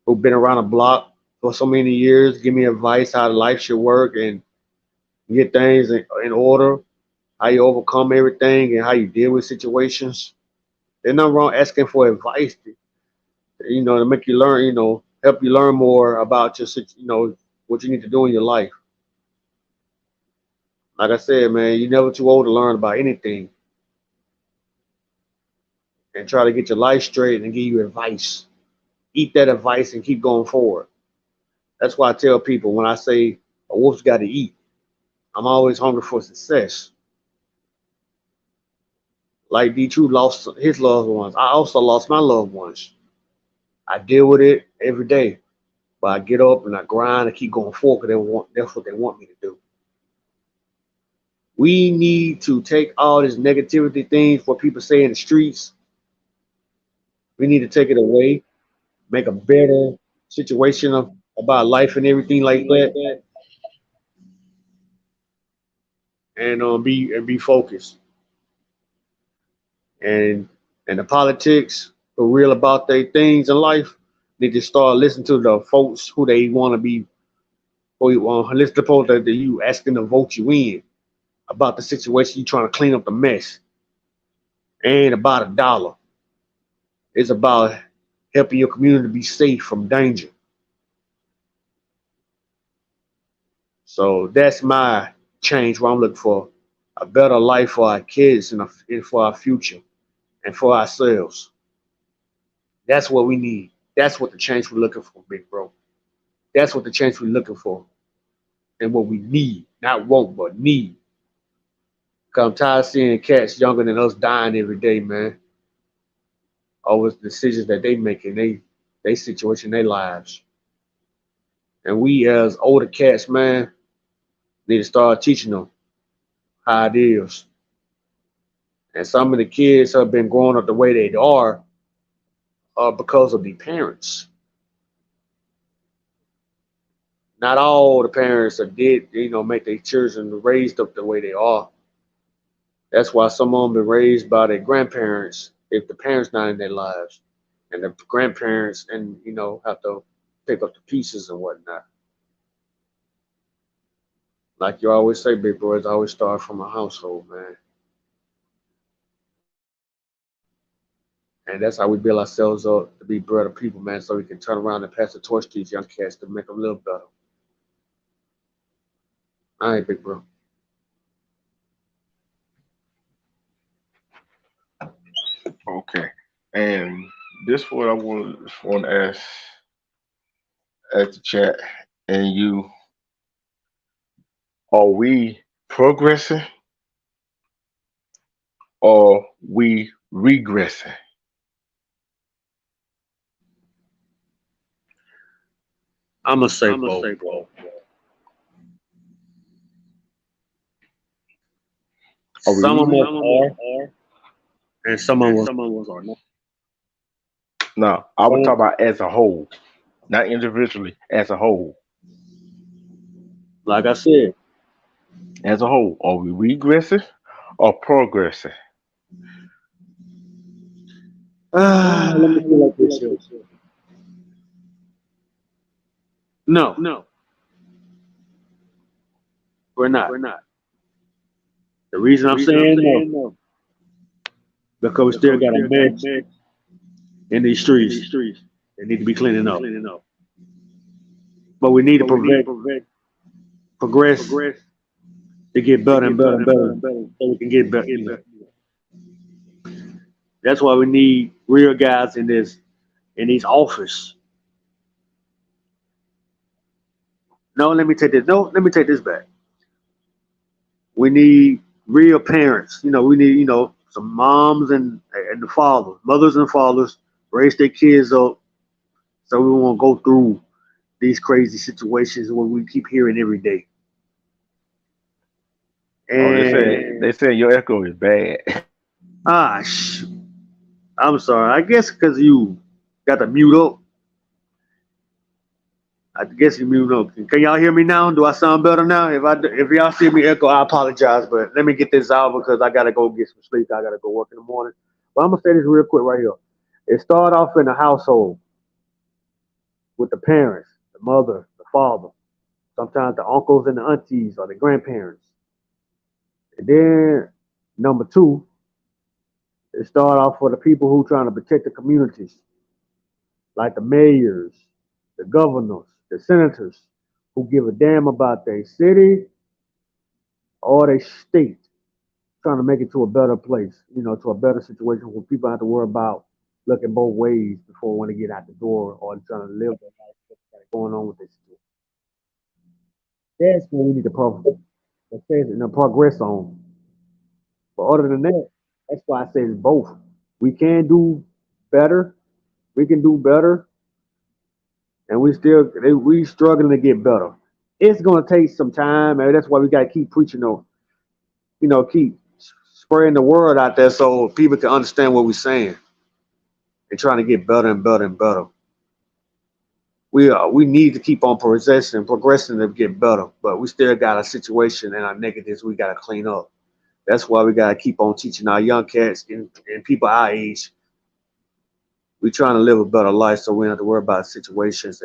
who've been around the block for so many years, give me advice how life should work and get things in order, how you overcome everything and how you deal with situations. There's nothing wrong asking for advice, to make you learn, help you learn more about what you need to do in your life. Like I said, man, you're never too old to learn about anything and try to get your life straight and give you advice. Eat that advice and keep going forward. That's why I tell people when I say a wolf's got to eat, I'm always hungry for success. Like D True lost his loved ones. I also lost my loved ones. I deal with it every day. But I get up and I grind and keep going forward because that's what they want me to do. We need to take all this negativity things, what people say in the streets, we need to take it away, make a better situation about life and everything like that, and be focused. And the politics for real about their things in life need to start listening to the folks who they want to be, or you want to listen to folks that you asking to vote you in about the situation you trying to clean up the mess. It ain't about a dollar. It's about helping your community be safe from danger. So that's my change. What I'm looking for a better life for our kids and for our future and for ourselves. That's what we need. That's what the change we're looking for, big bro. That's what the change we're looking for and what we need. Not want, but need. Cause I'm tired of seeing cats younger than us dying every day, man. Over the decisions that they make in they situation, their lives. And we as older cats, man, need to start teaching them how it is. And some of the kids have been growing up the way they are because of the parents. Not all the parents are did, make their children raised up the way they are. That's why some of them been raised by their grandparents if the parents not in their lives. And the grandparents and have to pick up the pieces and whatnot. Like you always say, big boys always start from a household, man. And that's how we build ourselves up to be better people, man, so we can turn around and pass the torch to these young cats to make them a little better. All right, big bro. Okay. And this what I want to ask at the chat. And you, are we progressing or we regressing? I'm gonna say both, bro. Are we Some of really? us are, and some of us are not. No, I would talk So, about as a whole, not individually, as a whole. like I said, As a whole, are we regressing or progressing? let me feel like this here. No, we're not. The reason I'm saying no, because we still got a mess in these streets. They need to be cleaning up. But we need to progress to get better and better and better, so we can get better. That's why we need real guys in these office. No, let me take this. No, let me take this back. We need real parents. We need some moms and the fathers, mothers and fathers, raise their kids up so we won't go through these crazy situations what we keep hearing every day. Oh, they And say your echo is bad. ah, I'm sorry. I guess because you got to mute up. I guess you mute up. Can y'all hear me now? Do I sound better now? If y'all see me echo, I apologize. But let me get this out because I gotta go get some sleep. I gotta go work in the morning. But I'm gonna say this real quick right here. It started off in the household with the parents, the mother, the father, sometimes the uncles and the aunties or the grandparents. And then number two, it started off for the people who trying to protect the communities, like the mayors, the governors, the senators, who give a damn about their city or their state, trying to make it to a better place, to a better situation where people have to worry about looking both ways before they want to get out the door or trying to live their life that's going on with this. That's what we need to progress on. But other than that, that's why I say it's both. We can do better. We can do better, and we struggling to get better. It's gonna take some time, and that's why we gotta keep preaching. Keep spreading the word out there so people can understand what we're saying and trying to get better and better and better. We need to keep on progressing to get better, but we still got a situation and our negatives we gotta clean up. That's why we gotta keep on teaching our young cats and people our age. We trying to live a better life so we don't have to worry about situations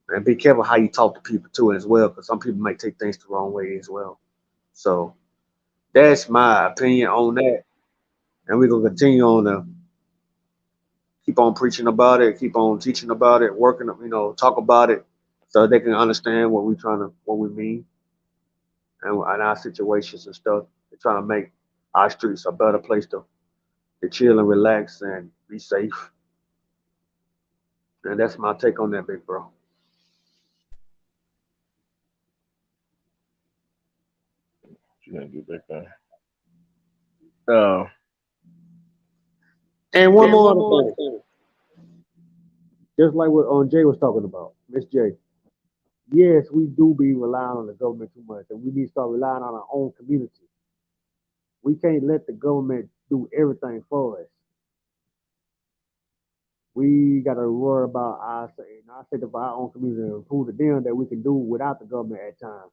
and be careful how you talk to people too as well, because some people might take things the wrong way as well. So that's my opinion on that, and we're gonna continue on to keep on preaching about it, keep on teaching about it, working, talk about it, so they can understand what we mean, and our situations and stuff. We're trying to make our streets a better place to chill and relax and be safe. And that's my take on that, big bro. You gotta get back there. Uh, And one more other thing, just like what Jay was talking about, Miss J. Yes, we do be relying on the government too much, and we need to start relying on our own community. We can't let the government do everything for us. We got to worry about our state of our own community and prove to them that we can do without the government at times.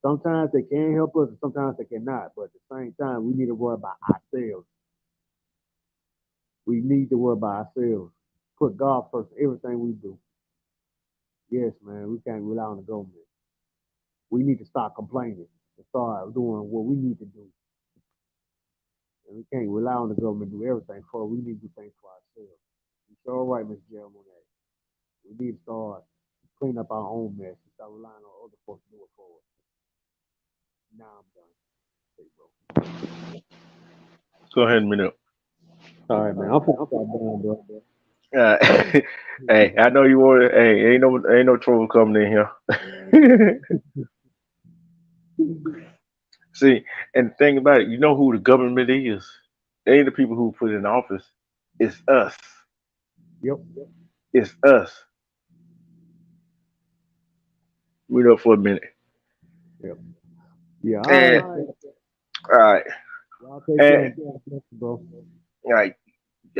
Sometimes they can help us, and sometimes they cannot. But at the same time, we need to worry about ourselves. We need to worry about ourselves. Put God first in everything we do. Yes, man, we can't rely on the government. We need to stop complaining and start doing what we need to do. And we can't rely on the government to do everything for us. We need to do things for ourselves. You sure right, Mr. Jeremy, on that. We need to start clean up our own mess and start relying on other folks to do it for us. Now I'm done. Hey, bro. go ahead and minute. All right, man. I'm done, bro. Uh, hey, I know you want. Hey, ain't no trouble coming in here. See, and the thing about it, you know who the government is. They ain't the people who put in office. It's us. Yep. It's us. Wait up for a minute. Yep. Yeah. All And right. all right, Y'all take and care, bro. all right.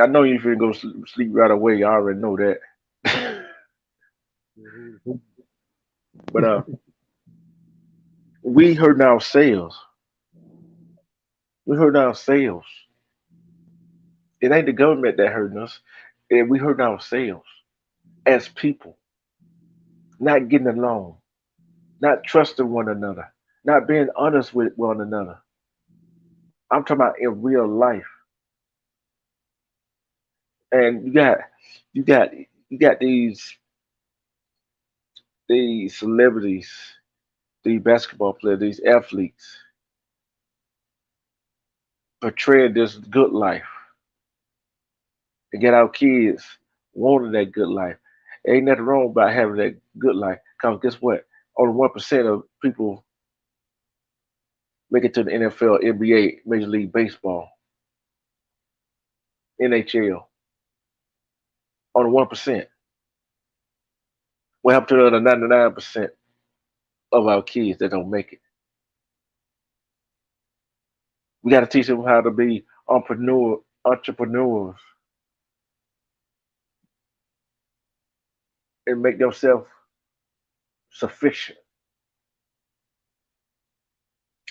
I know you finna go sleep right away. I already know that. But we hurt ourselves. We hurt ourselves. It ain't the government that hurting us. And we hurt ourselves as people, not getting along, not trusting one another, not being honest with one another. I'm talking about in real life. And you got you got these celebrities, these basketball players, these athletes portraying this good life and get our kids wanting that good life. Ain't nothing wrong about having that good life. Cause guess what? Only 1% of people make it to the NFL, NBA, Major League Baseball. NHL on the 1%. What happened to the other 99% of our kids that don't make it? We got to teach them how to be entrepreneurs and make themselves sufficient.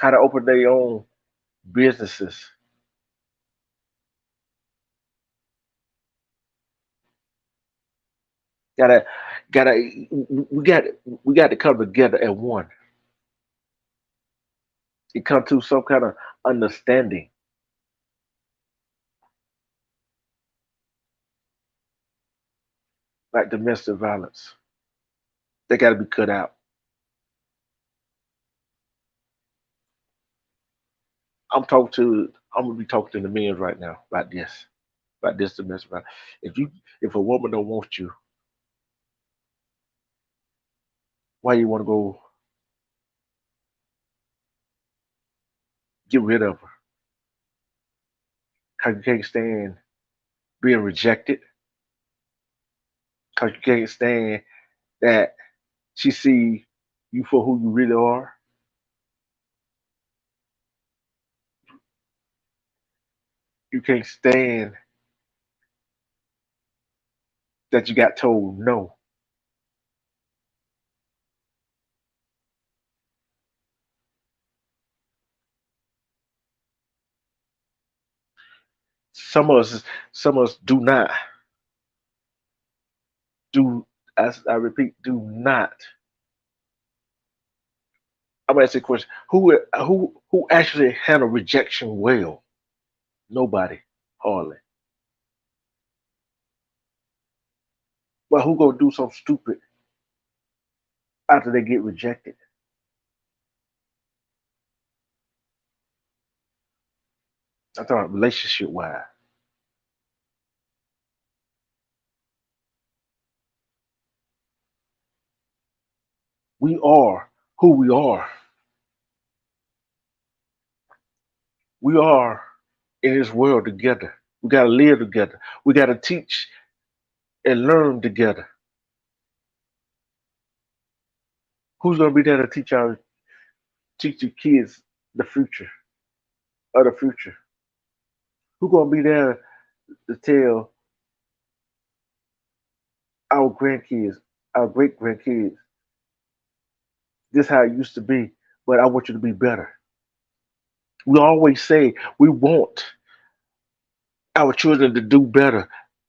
How to open their own businesses. Gotta, gotta, we got to come together as one. It come to some kind of understanding, like domestic violence. They got to be cut out. I'm gonna be talking to the men right now about this domestic violence. If a woman don't want you, why you want to go get rid of her? Cause you can't stand being rejected. Cause you can't stand that she see you for who you really are. You can't stand that you got told no. Some of us, some of us do not do. As I repeat, do not. I'm gonna ask you a question: who actually handle rejection well? Nobody, hardly. But who gonna do something stupid after they get rejected? I thought relationship wise, we are who we are. We are in this world together. We gotta live together. We gotta teach and learn together. Who's gonna be there to teach your kids the future of the future? Who's gonna be there to tell our grandkids, our great grandkids, this is how it used to be, but I want you to be better. We always say we want our children to do better,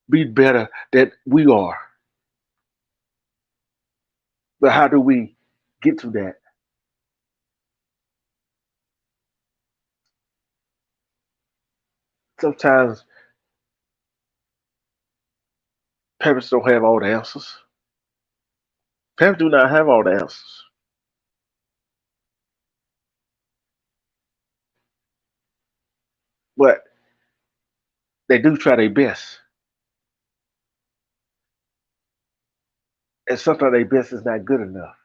be better than we are. But how do we get to that? Sometimes parents don't have all the answers. Parents do not have all the answers, but they do try their best. And sometimes their best is not good enough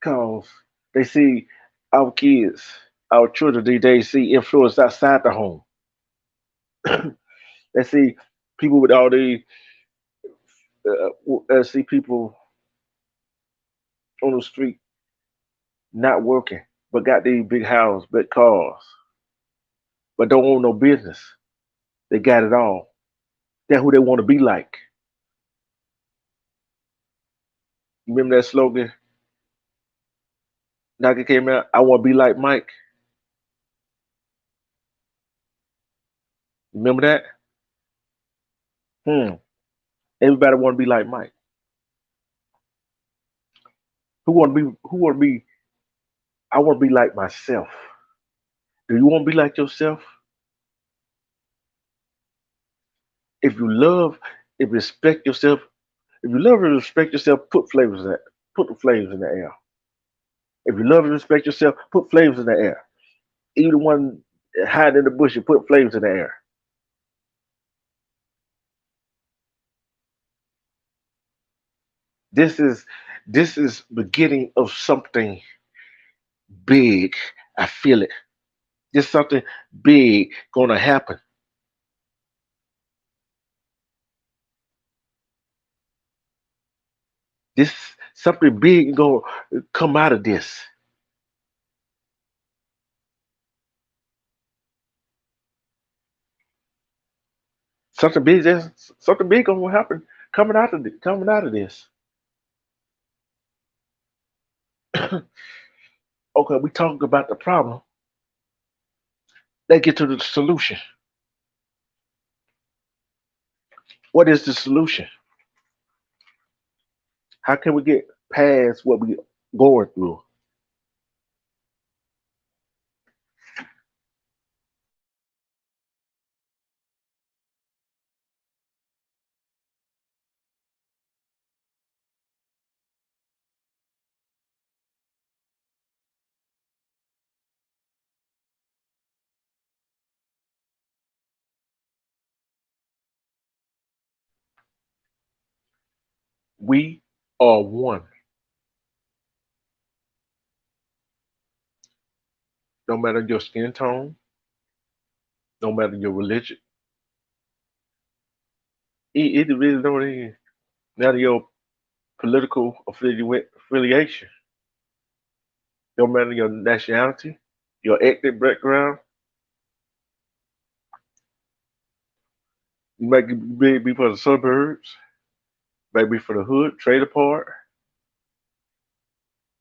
because they see our kids, our children these days see influence outside the home. They see people with all the see people on the street not working, but got these big houses, big cars, but don't own no business. They got it all. That's who they want to be like. You remember that slogan? Nike came out. I want to be like Mike. Remember that? Hmm. Everybody want to be like Mike. Who want to be? Who want to be? I want to be like myself. Do you want to be like yourself? If you love, if you respect yourself, if you love and respect yourself, put flavors in that. Put the flavors in the air. If you love and respect yourself, put flavors in the air. Even the one hiding in the bush, you put flavors in the air. This is this is beginning of something big. I feel it. There's something big gonna happen. This something big gonna come out of this. Something big gonna happen coming out of this. Okay, we talking about the problem. Let's get to the solution. What is the solution? How can we get past what we going through? We are one. No matter your skin tone, no matter your religion, it really don't even matter your political affiliation, no matter your nationality, your ethnic background. You might be for the suburbs, maybe for the hood, trailer park,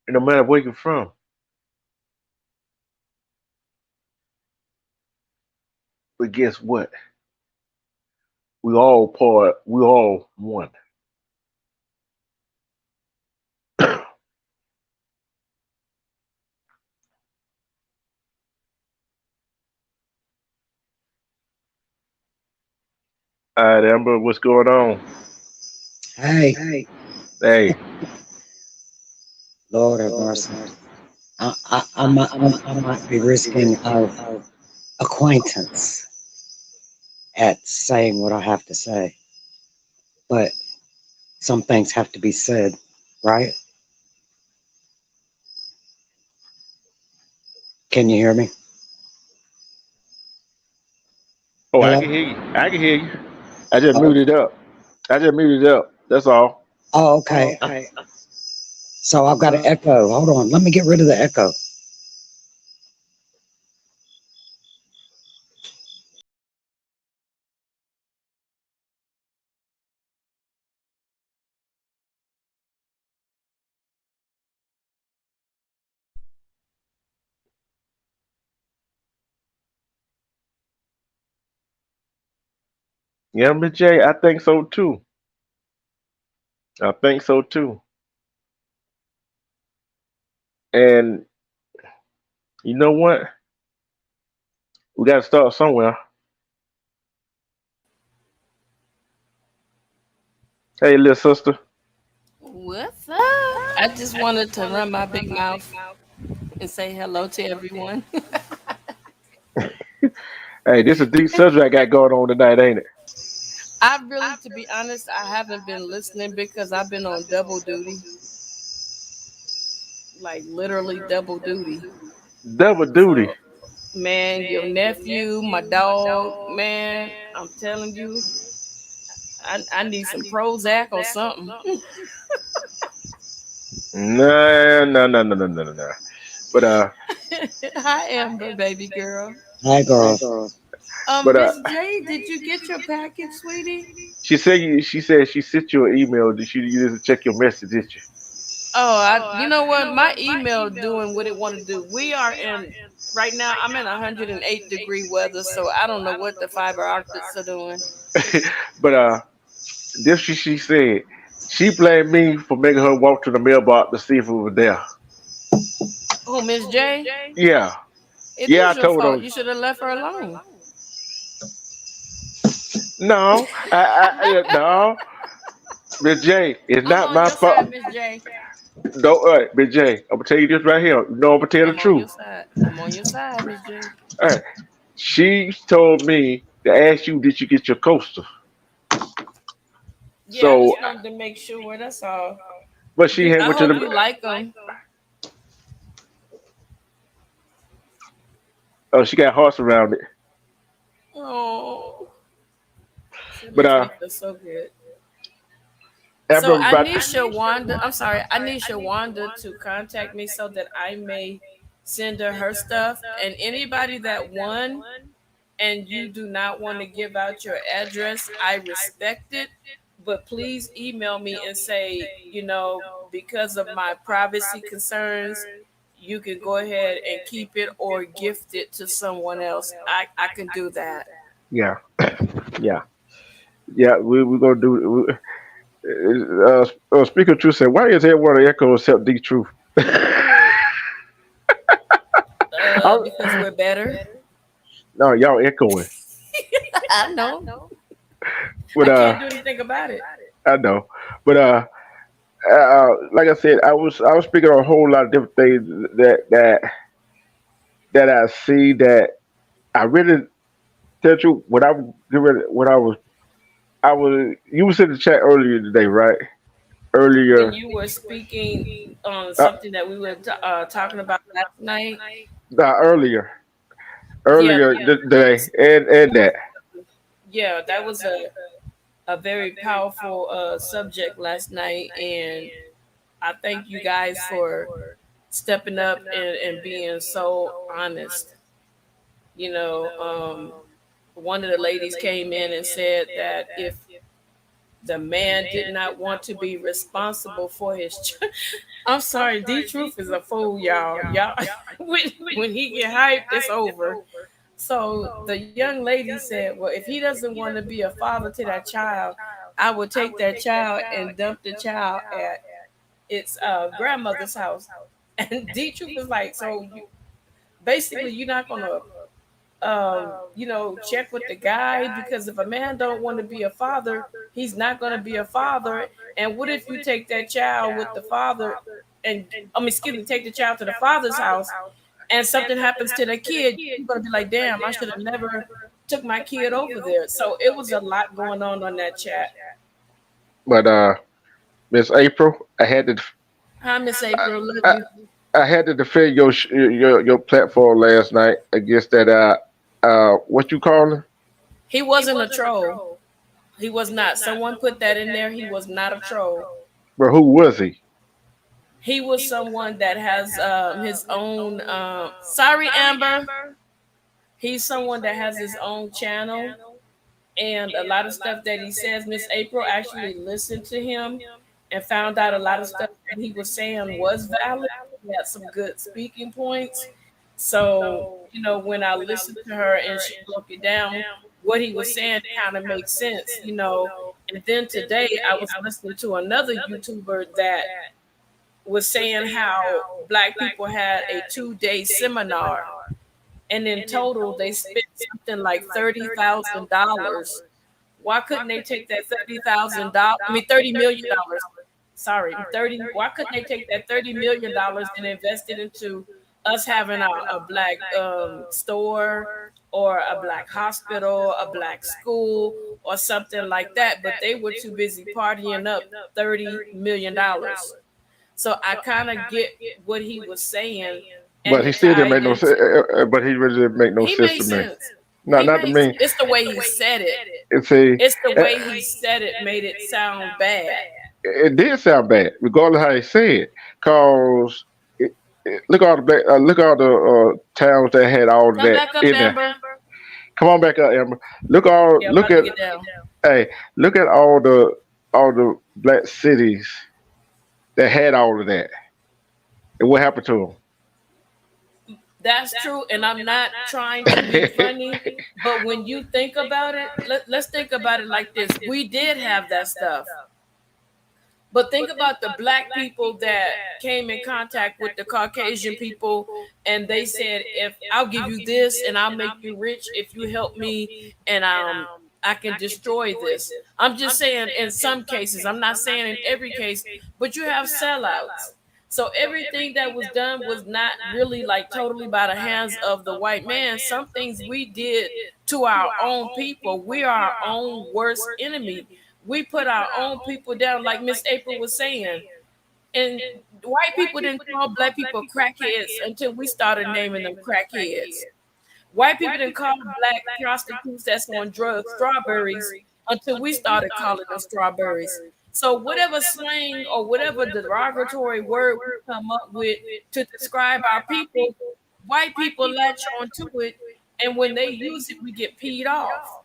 and no matter where you're from. But guess what? We all one. All right, Amber, what's going on? Hey, Hey, Lord have mercy. I might be risking of acquaintance at saying what I have to say, but some things have to be said, right? Can you hear me? oh, I Hello? can hear you. I can hear you. I just Oh, muted up. I just muted up. That's all. oh, okay. So I've got an echo. Hold on. Let me get rid of the echo. Yeah, Miss J, I think so too. I think so too. And you know what? We got to start somewhere. Hey, little sister. What's up? I just wanted to run my big mouth and say hello to everyone. Hey, this is a deep subject I got going on tonight, ain't it? I really, to be honest, I haven't been listening because I've been on double duty, like literally double duty. Double duty. So, man, your nephew, my dog, man, I'm telling you, I need some Prozac or something. No, no, no, no, no, no, no, no. But Hi, Amber, baby girl. Hi, girl. but Miss J, did you get your package, sweetie? she said she sent you an email. Did you just check your message? Did you? Oh, you know what? My email doing what it want to do. We are in right now. I'm in 108-degree weather, so I don't know what the fiber optics are doing. But this she said she blamed me for making her walk to the mailbox to see if it was there. Oh, Miss J, Yeah, it yeah. I is your told fault. her You should have left her alone. no. No, Miss J. It's I'm not on my your fault. side, Miss J. No, all right, Miss J. I'm gonna tell you this right here. You know I'm gonna tell the I'm on truth. your side. I'm on your side, Miss J. All right. She told me to ask you, did you get your coaster? Yeah, I So, just wanted to make sure. That's all. but she had I went to hope you the. like them. Oh, she got hearts around it. Oh, that But makes me feel so good. So Amber, I about need Shawanda. I'm sorry. I need Shawanda to contact me so that I may send her stuff. And anybody that won and you do not want to give out your address, I respect it. But please email me and say, because of my privacy concerns, you can go ahead and keep it or gift it to someone else. I can do that. yeah, yeah, yeah. We're gonna do. Speaker Truth said, "Why is everyone an echo except D Truth?" Because we're better. No, y'all echoing. I know. But I can't do anything about it. I know. But like I said, I was speaking on a whole lot of different things that I see that I really tell you what I was getting ready, what I was you was in the chat earlier today, right? When Earlier, you were speaking on uh, something that we were talking about last night, earlier, yeah, today, and that. yeah, that was a very powerful subject last night, and I thank you guys for stepping up and being so honest. You know, one of the ladies came in and said that if the man did not want to be responsible for his I'm sorry, D Truth is a fool, y'all. Y'all, when he get hyped, it's over. So the young lady said, "Well, if he doesn't want to be a father to that child, I would take that child and dump the child at its grandmother's house." And D Truth was like, "So basically, you're not gonna check with the guy because if a man don't want to be a father, he's not going to be a father. And what if you take that child with the father, and I mean, excuse me, take the child to the father's house, and something happens to the kid? You're going to be like, damn, I should have never took my kid over there. So it was a lot going on that chat. But Miss April, Hi, Miss April, love I, you. I had to defend your platform last night against that what you calling? He wasn't a troll. He was not. Someone put that in there. He was not a troll. Bro, who was he? He was someone that has his own. Sorry, Amber. He's someone that has his own channel, and a lot of stuff that he says. Miss April actually listened to him and found out a lot of stuff that he was saying was valid. He had some good speaking points. So when I listened to her and she broke it down, what he was saying kind of makes sense. And then today I was listening to another YouTuber that was saying how black people had a 2-day seminar, and in total they spent something like $30,000. Why couldn't they take that $30,000? I mean, $30 million. Sorry, 30. Why couldn't they take that $30 million and invest it into us having a black store or a black hospital, a black school, or something like that? But they were too busy partying up $30 million. So I kind of get what he was saying, and But he it still didn't tied make no sense. into. But he really didn't make no He sense made to me. sense. No, He not to makes. me. It's the way he said it. And see, It's the way he said it made it sound bad. it did sound bad, regardless of how he said it. Cause look all the look all the towns that had all of Come that back up, in there. Amber. Come on back up, Amber. Yeah, I'm Look about to at get down. hey, look at all the black cities that had all of that, and what happened to That's true, and I'm not trying to be them? funny, but when you think about it, let's think about it like this. We did have that stuff. But think about the black people that came in contact with the Caucasian people, and they said, "If I'll give you this, and I'll make you rich if you help me, and I can destroy this." I'm just saying in some cases. I'm not saying in every case, but you have sellouts. So everything that was done was not really like totally by the hands of the white man. Some things we did to our own people. We are our own worst enemy. We put our own people down, like Miss April was saying. And white people didn't call black people crackheads until we started naming them crackheads. White people didn't call black prostitutes that's on drugs strawberries until we started calling them strawberries. So whatever slang or whatever derogatory word we come up with to describe our people, white people latch onto it, and when they use it, we get peed off.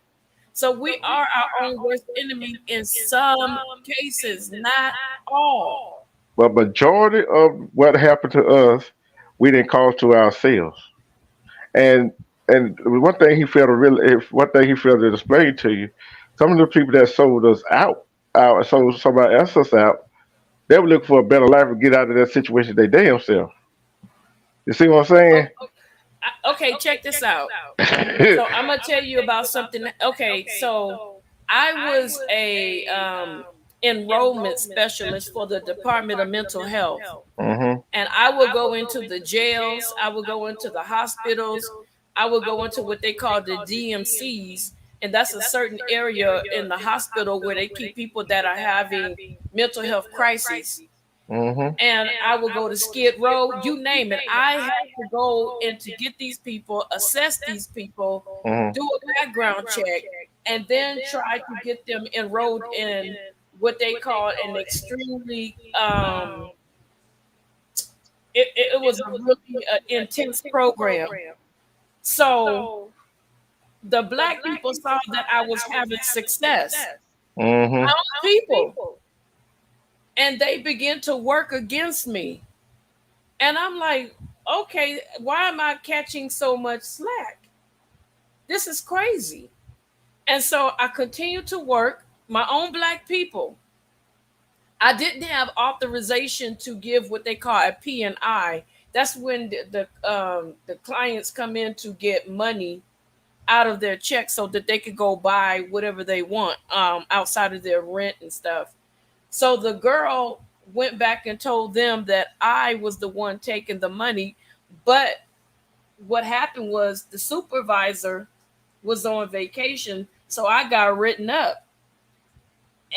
So we are our own worst enemy in some cases, not all. But majority of what happened to us, we didn't cause to ourselves. And one thing he failed to really, one thing he failed to explain to you, some of the people that sold us out, sold somebody else us out, they were looking for a better life and get out of that situation they damn self. You see what I'm saying? Okay, check this out. So I'm gonna tell you about something. Okay, so I was a enrollment specialist for the Department of Mental Health, Hmm. and I would go into the jails, I would go into the hospitals, I would go into what they call the DMCs, and that's a certain area in the hospital where they keep people that are having mental health crises. Hmm. And I will go to Skid Row, you name it. I had to go and to get these people, assess these people, Hmm. do a background check, and then try to get them enrolled in what they call an extremely it was a really intense program. So the black people saw that I was having success, my Hmm. own people, and they began to work against me. And I'm like, okay, why am I catching so much slack? This is crazy. And so I continued to work my own black people. I didn't have authorization to give what they call a P&I. That's when the clients come in to get money out of their check so that they could go buy whatever they want outside of their rent and stuff. So the girl went back and told them that I was the one taking the money, but what happened was the supervisor was on vacation, so I got written up.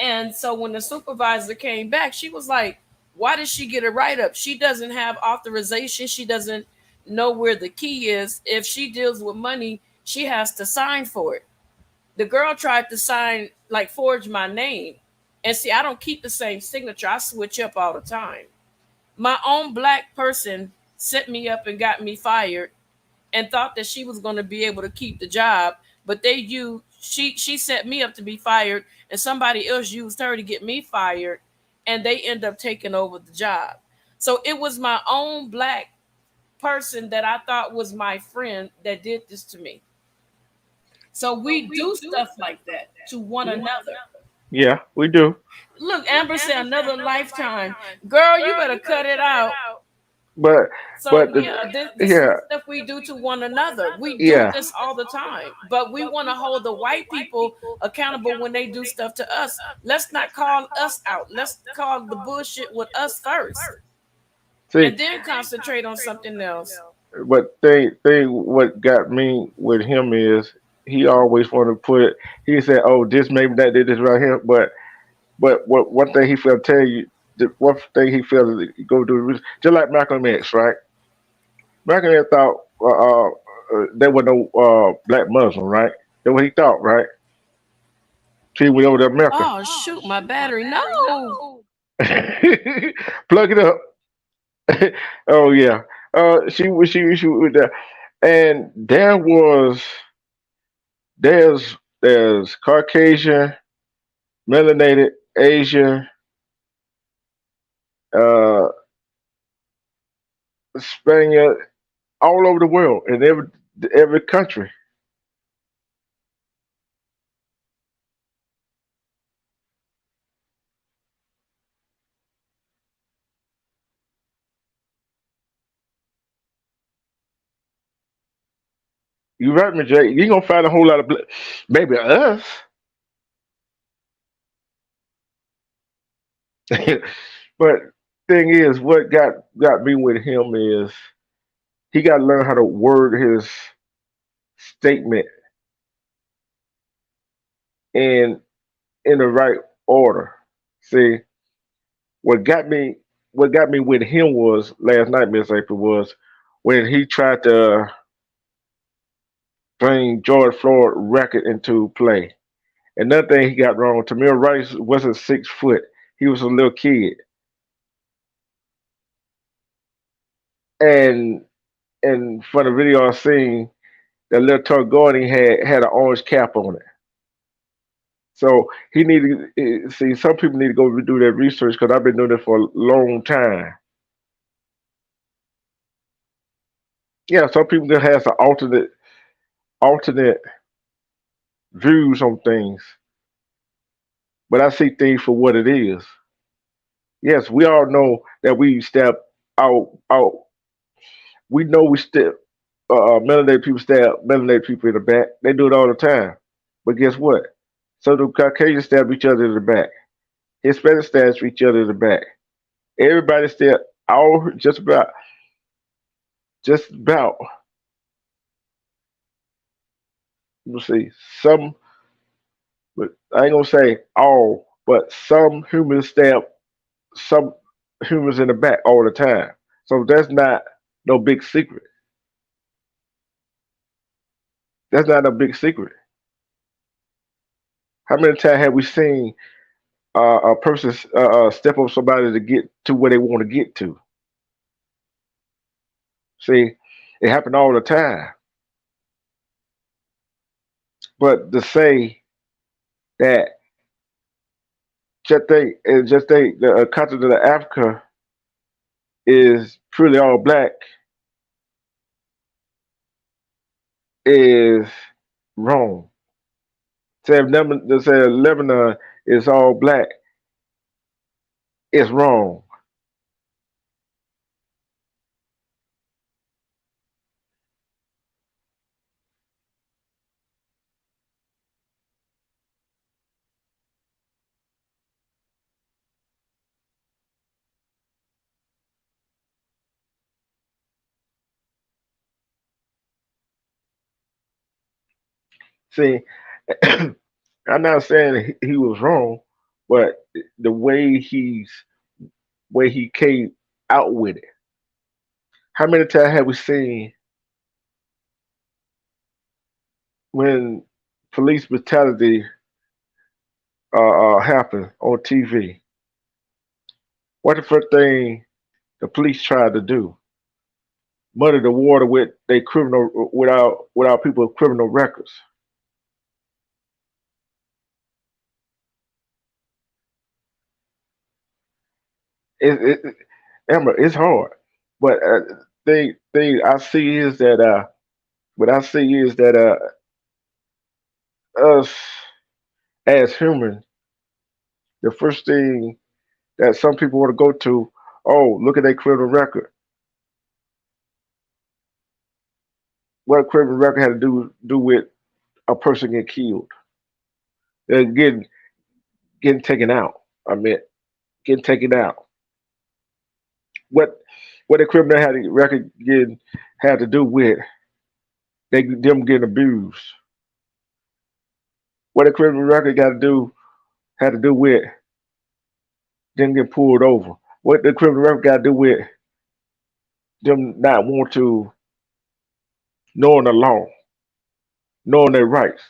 And so when the supervisor came back, she was like, why did she get a write up? She doesn't have authorization. She doesn't know where the key is. If she deals with money, she has to sign for it. The girl tried to sign, like forge my name. And see, I don't keep the same signature. I switch up all the time. My own black person set me up and got me fired and thought that she was going to be able to keep the job, but she set me up to be fired, and somebody else used her to get me fired, and they end up taking over the job. So it was my own black person that I thought was my friend that did this to me. So we do stuff like that to one another. Yeah, we do. Look, Amber said another lifetime. Girl, you better cut it out. But So but yeah, this is yeah, the stuff we do to one another. We do yeah. this all the time, but we want to hold the white people accountable when they do stuff to us. Let's not call us out. Let's call the bullshit with us first, See, and then concentrate on something else. but thing what got me with him is he always wanted to put. He said, "Oh, this maybe that did this right here," but what one thing he failed to tell you. The one thing he failed to go do was just like Malcolm X, right? Malcolm X thought there was no black Muslim, right? That's what he thought, right? See, we over to America. Oh shoot, my battery. No. Plug it up. Oh yeah. She was there, and there's Caucasian, melanated, Asian, uh, Spaniard, all over the world in every country. You right, me, Jay. You ain't gonna find a whole lot of maybe us. But thing is, what got me with him is he got to learn how to word his statement in in the right order. See, what got me what got me with him was last night, Miss April, was when he tried to bring George Floyd record into play. Another thing he got wrong, Tamir Rice wasn't 6 foot. He was a little kid. And for the video I seen, that little Tug Gordon had an orange cap on it. So he needed see some people need to go do their research because I've been doing it for a long time. Yeah, some people that has an alternate views on things, but I see things for what it is. Yes, we all know that we step out. We know we step melanated people stab melanated people in the back. They do it all the time. But guess what? So the Caucasians stab each other in the back. Hispanic stabs each other in the back. Everybody stab all just about. Let's see some, but I ain't gonna say all, but some humans stab some humans in the back all the time. So that's not no big secret. That's not a big secret. How many times have we seen a person step on somebody to get to where they want to get to? See, it happened all the time. But to say that just think the continent of Africa is purely all black is wrong. Say Lebanon is all black is wrong. See, I'm not saying he was wrong, but the way he came out with it. How many times have we seen when police brutality happened on TV? What the first thing the police tried to do? Muddy the water with they criminal without people's criminal records. It Amber, it's hard, but thing I see is that what I see is that us as humans, the first thing that some people want to go to, oh, look at their criminal record. What a criminal record had to do with a person getting killed, getting getting taken out. I mean, getting taken out. What what a criminal had to record getting had to do with them getting abused. What a criminal record got to do had to do with them getting pulled over. What the criminal record got to do with them not want to knowing the law, knowing their rights.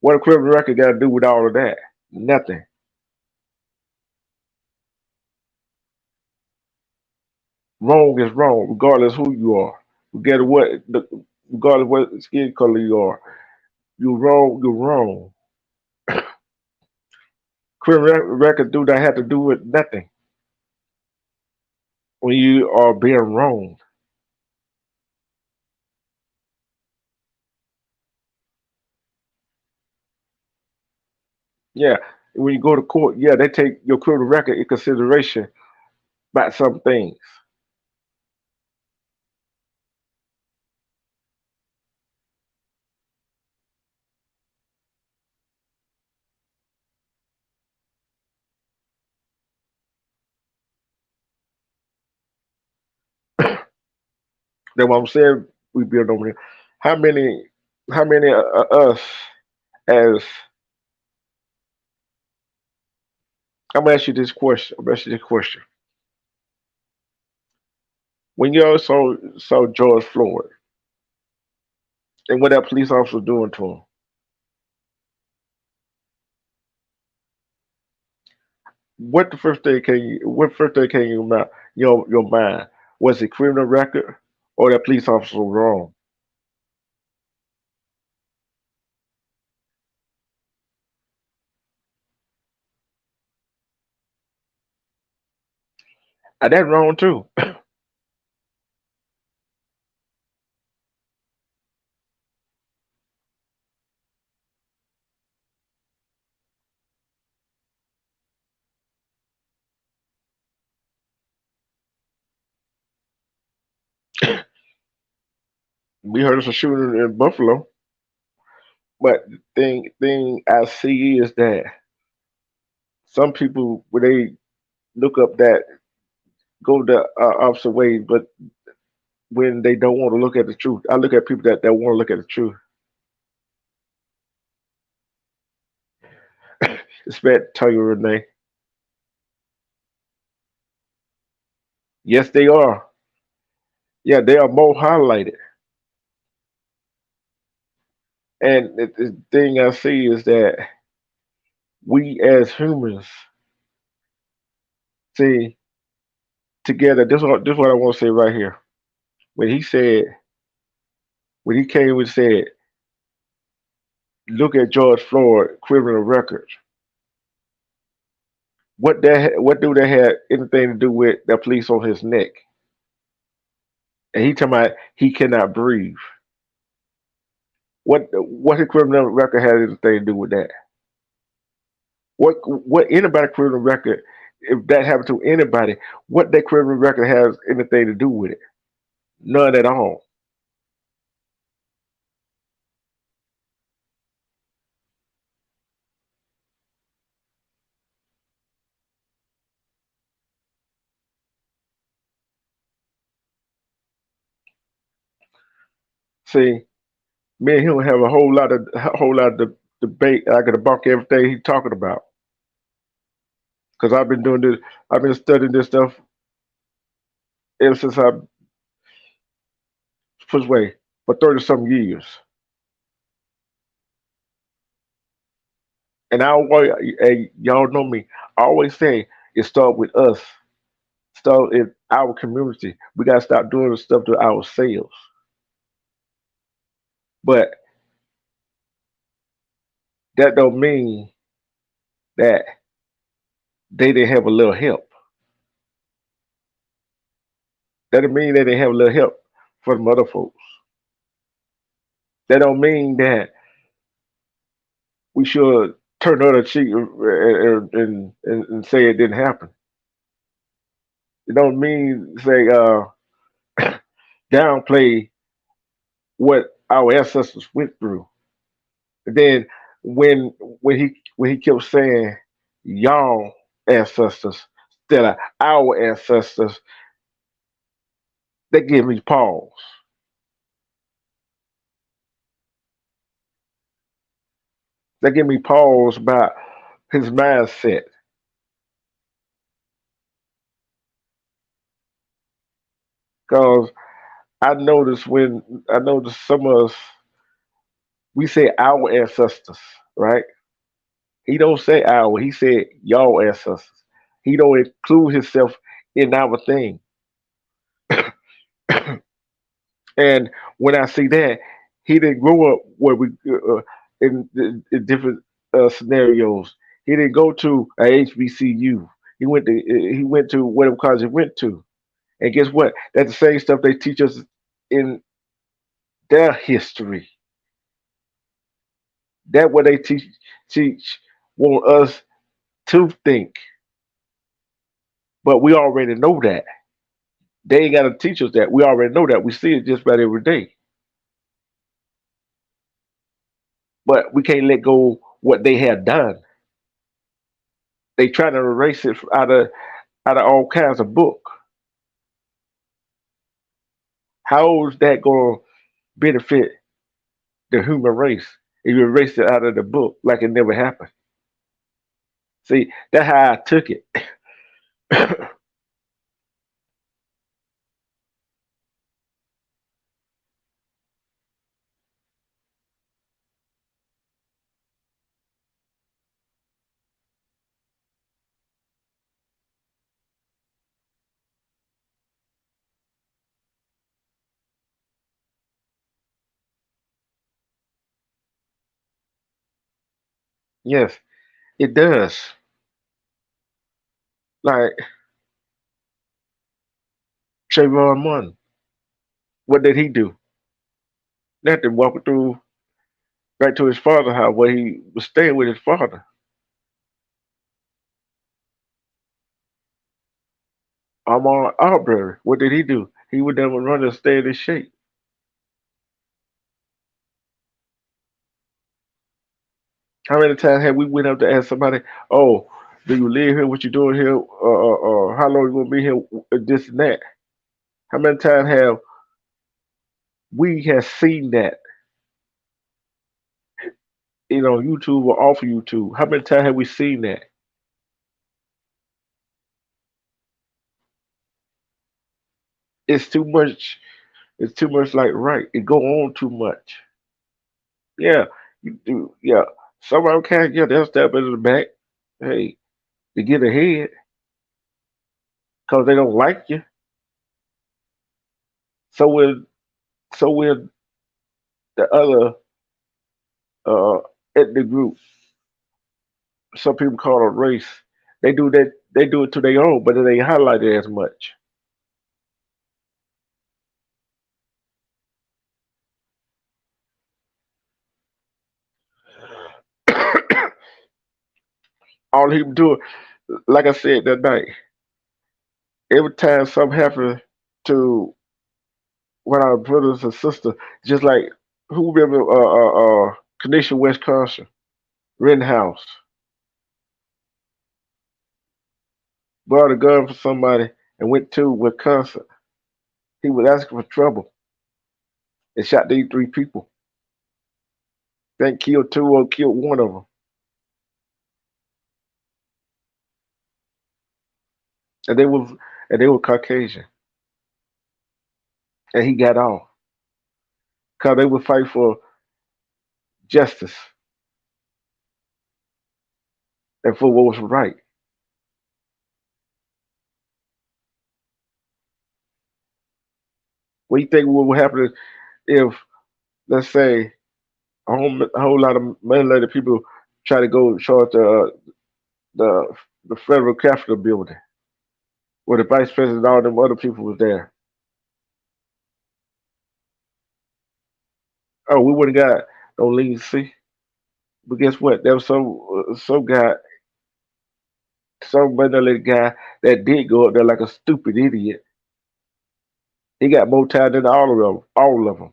What a criminal record got to do with all of that? Nothing. Wrong is wrong, regardless who you are, regardless what skin color you are. You're wrong. You're wrong. Criminal record do not have to do with nothing when you are being wronged. Yeah, when you go to court, yeah, they take your criminal record in consideration about some things. That's what I'm saying. We build over there. How many? How many us as? I'm gonna ask you this question. I'm gonna ask you this question. When you also saw George Floyd, and what that police officer was doing to him. What first thing came in your mind? Was it criminal record or that police officer was wrong? That's wrong too. We heard of some shooting in Buffalo, but thing I see is that some people when they look up that go the opposite way, but when they don't want to look at the truth, I look at people that want to look at the truth. It's bad, tell you, Renee. Yes, they are. Yeah, they are more highlighted. And the thing I see is that we as humans see together. This is what I want to say right here. When he said, when he came and said, look at George Floyd criminal record. What do that have anything to do with that police on his neck? And he talking about he cannot breathe. What his criminal record has anything to do with that? What anybody criminal record, if that happened to anybody, what that criminal record has anything to do with it? None at all. See, me and him have a whole lot of debate. I got to debunk everything he's talking about because I've been doing this. I've been studying this stuff ever since I put away for 30 some years. And hey, y'all know me. I always say it start with us, start in our community. We gotta stop doing the stuff to ourselves. But that don't mean that they didn't have a little help. That don't mean they didn't have a little help from other folks. That don't mean that we should turn the other cheek and say it didn't happen. It don't mean say downplay what our ancestors went through. And then when he kept saying y'all ancestors instead of our ancestors, that gave me pause. That gave me pause about his mindset. Because I noticed some of us we say our ancestors, right? He don't say our, he said y'all ancestors. He don't include himself in our thing. And when I see that, he didn't grow up where we in different scenarios. He didn't go to a HBCU. He went to whatever college he went to. And guess what? That's the same stuff they teach us in their history. That what they teach want us to think. But we already know that. They ain't gotta teach us that. We already know that. We see it just about every day. But we can't let go what they have done. They try to erase it out of all kinds of book. How is that going to benefit the human race if you erase it out of the book like it never happened? See, that's how I took it. Yes, it does. Like Trayvon Martin, what did he do? Nothing. Walking through back to his father's house where he was staying with his father. Ahmaud Arbery, what did he do? He would never run and stay in his shape. How many times have we went up to ask somebody, "Oh, do you live here? What you doing here? How long you gonna be here? This and that." How many times have we have seen that, YouTube or off of YouTube? How many times have we seen that? It's too much. It's too much. Like right, it go on too much. Yeah, you do. Yeah, some okay. Yeah, they'll step into the back. Hey, to get ahead because they don't like you. So will so will the other uh ethnic group. Some people call it race. They do that. They do it to their own, but it ain't highlighted as much. All he do, like I said that night, every time something happens to one of our brothers and sisters, just like who remember Connection Wisconsin, Rittenhouse, brought a gun for somebody and went to Wisconsin. He was asking for trouble and shot these three people. Then killed two or killed one of them, and they were Caucasian, and he got off because they would fight for justice and for what was right. What do you think what would happen if, let's say, a whole lot of melanated people try to go charge the the federal Capitol building where the vice president and all them other people was there? Oh, we would have got no leniency. But guess what? There was some guy, some melanated guy that did go up there like a stupid idiot. He got more time than all of them. All of them.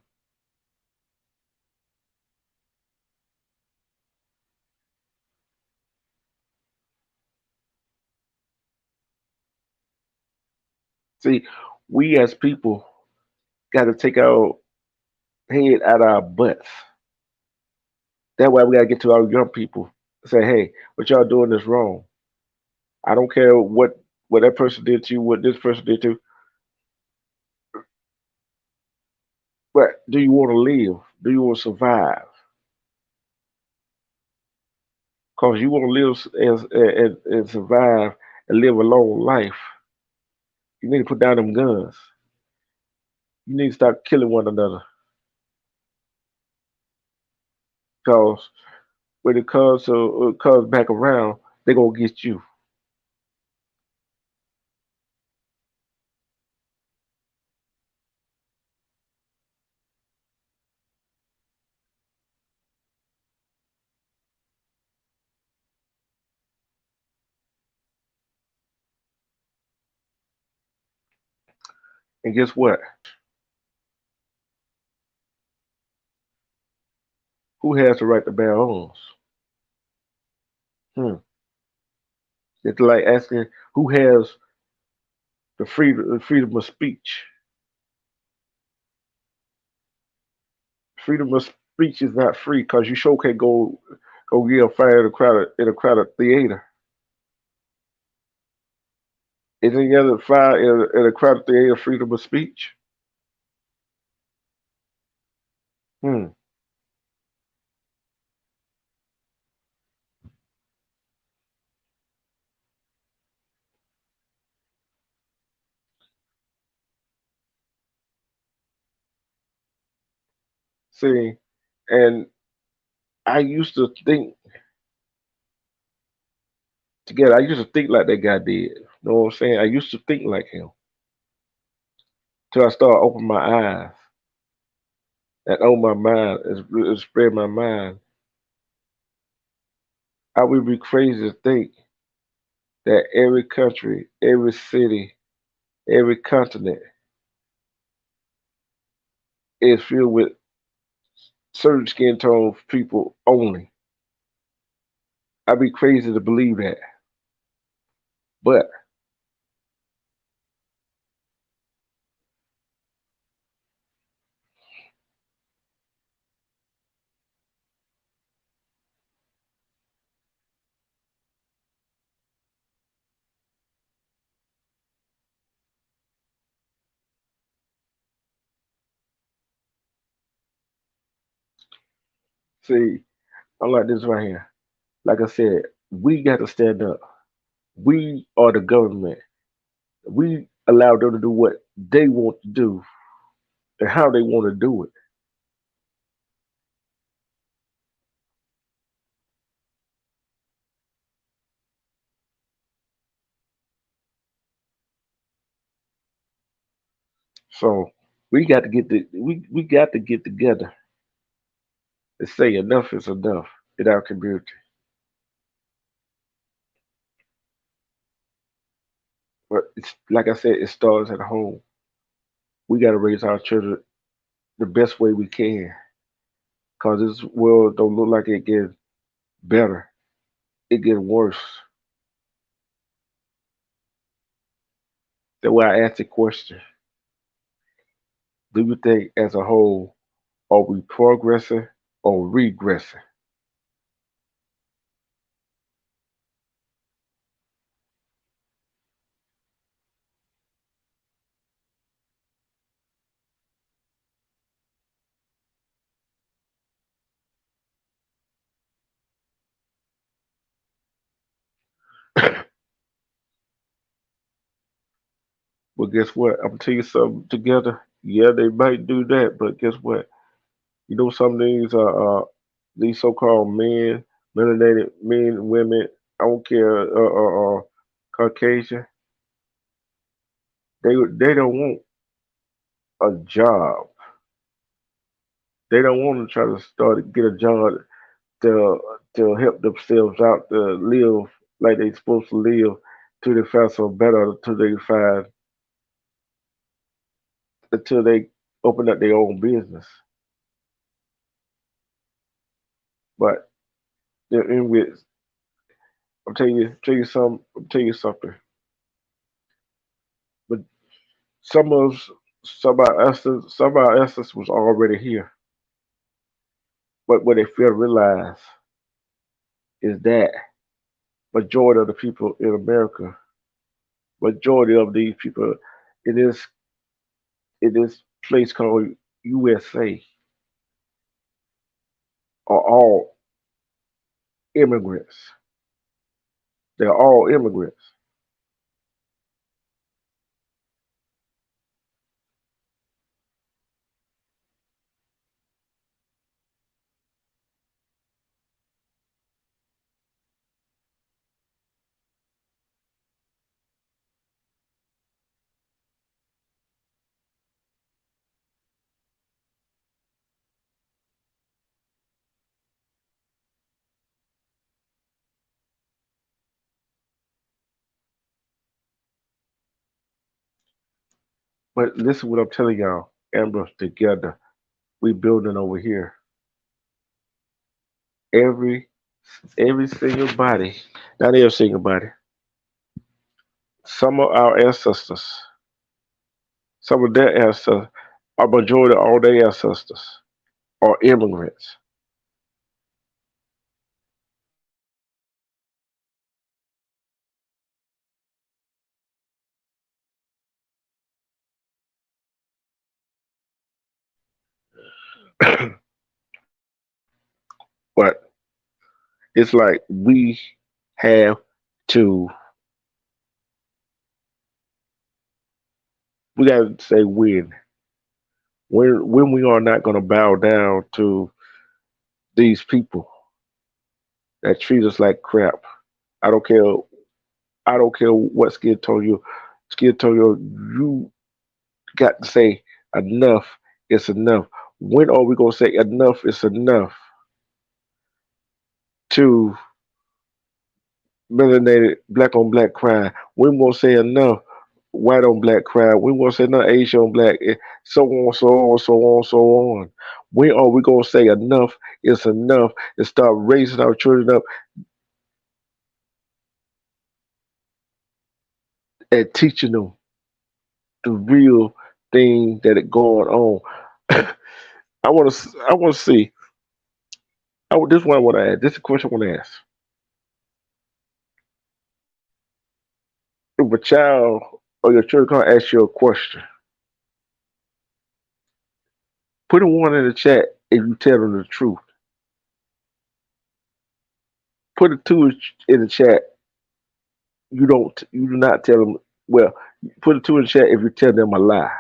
See, we as people got to take our head out of our butts. That's why we got to get to our young people. Say, hey, what y'all doing is wrong. I don't care what that person did to you, what this person did to you, but do you want to live? Do you want to survive? Because you want to live and survive and live a long life. You need to put down them guns. You need to start killing one another. Because when it comes back around, they're gonna get you. And guess what? Who has the right to bear arms? Hmm. It's like asking who has the freedom of speech. Freedom of speech is not free because you sure can't go get a fire in a crowded theater. Is any other fire in a crowded theater freedom of speech? Hmm. See, and I used to think together. I used to think like that guy did. You know what I'm saying? I used to think like him till I started opening my eyes and open my mind and spread my mind. I would be crazy to think that every country, every city, every continent is filled with certain skin tone people only. I'd be crazy to believe that. But see, I'm like this right here. Like I said, we got to stand up. We are the government. We allow them to do what they want to do and how they want to do it. So we got to get together and say enough is enough in our community. But it's like I said, it starts at home. We got to raise our children the best way we can, cause this world don't look like it gets better. It gets worse. That's why I asked the question: do you think, as a whole, are we progressing or regressing? But guess what? I'm gonna tell you something. Together, yeah, they might do that, but guess what? You know, some of these so-called men, melanated men, women. I don't care, Caucasian. They don't want a job. They don't want to try to start get a job to help themselves out to live like they supposed to live till they find some better, until they open up their own business. But they're in with. I'm tell you something. But some of us, some of our essence was already here. But what they fail to realize is that majority of the people in America, majority of these people in this place called USA are all immigrants. They're all immigrants. But listen what I'm telling y'all, Amber, together, we building over here. Every every single body, not every single body, some of our ancestors, some of their ancestors, a majority of all their ancestors are immigrants. But it's like we have to, we got to say when we are not going to bow down to these people that treat us like crap. I don't care I don't care what Skid told you. Skid told you got to say enough is enough. When are we gonna say enough is enough to melanated black on black crime? When we gonna say enough white on black crime? When we gonna say enough Asian on black? So on, so on, so on, so on. When are we gonna say enough is enough and start raising our children up and teaching them the real thing that is going on? I want to see. This is what I want to ask. This is a question I want to ask. If a child or your children come ask you a question, put a one in the chat if you tell them the truth. Put a two in the chat. You do not tell them. Well, put a two in the chat if you tell them a lie.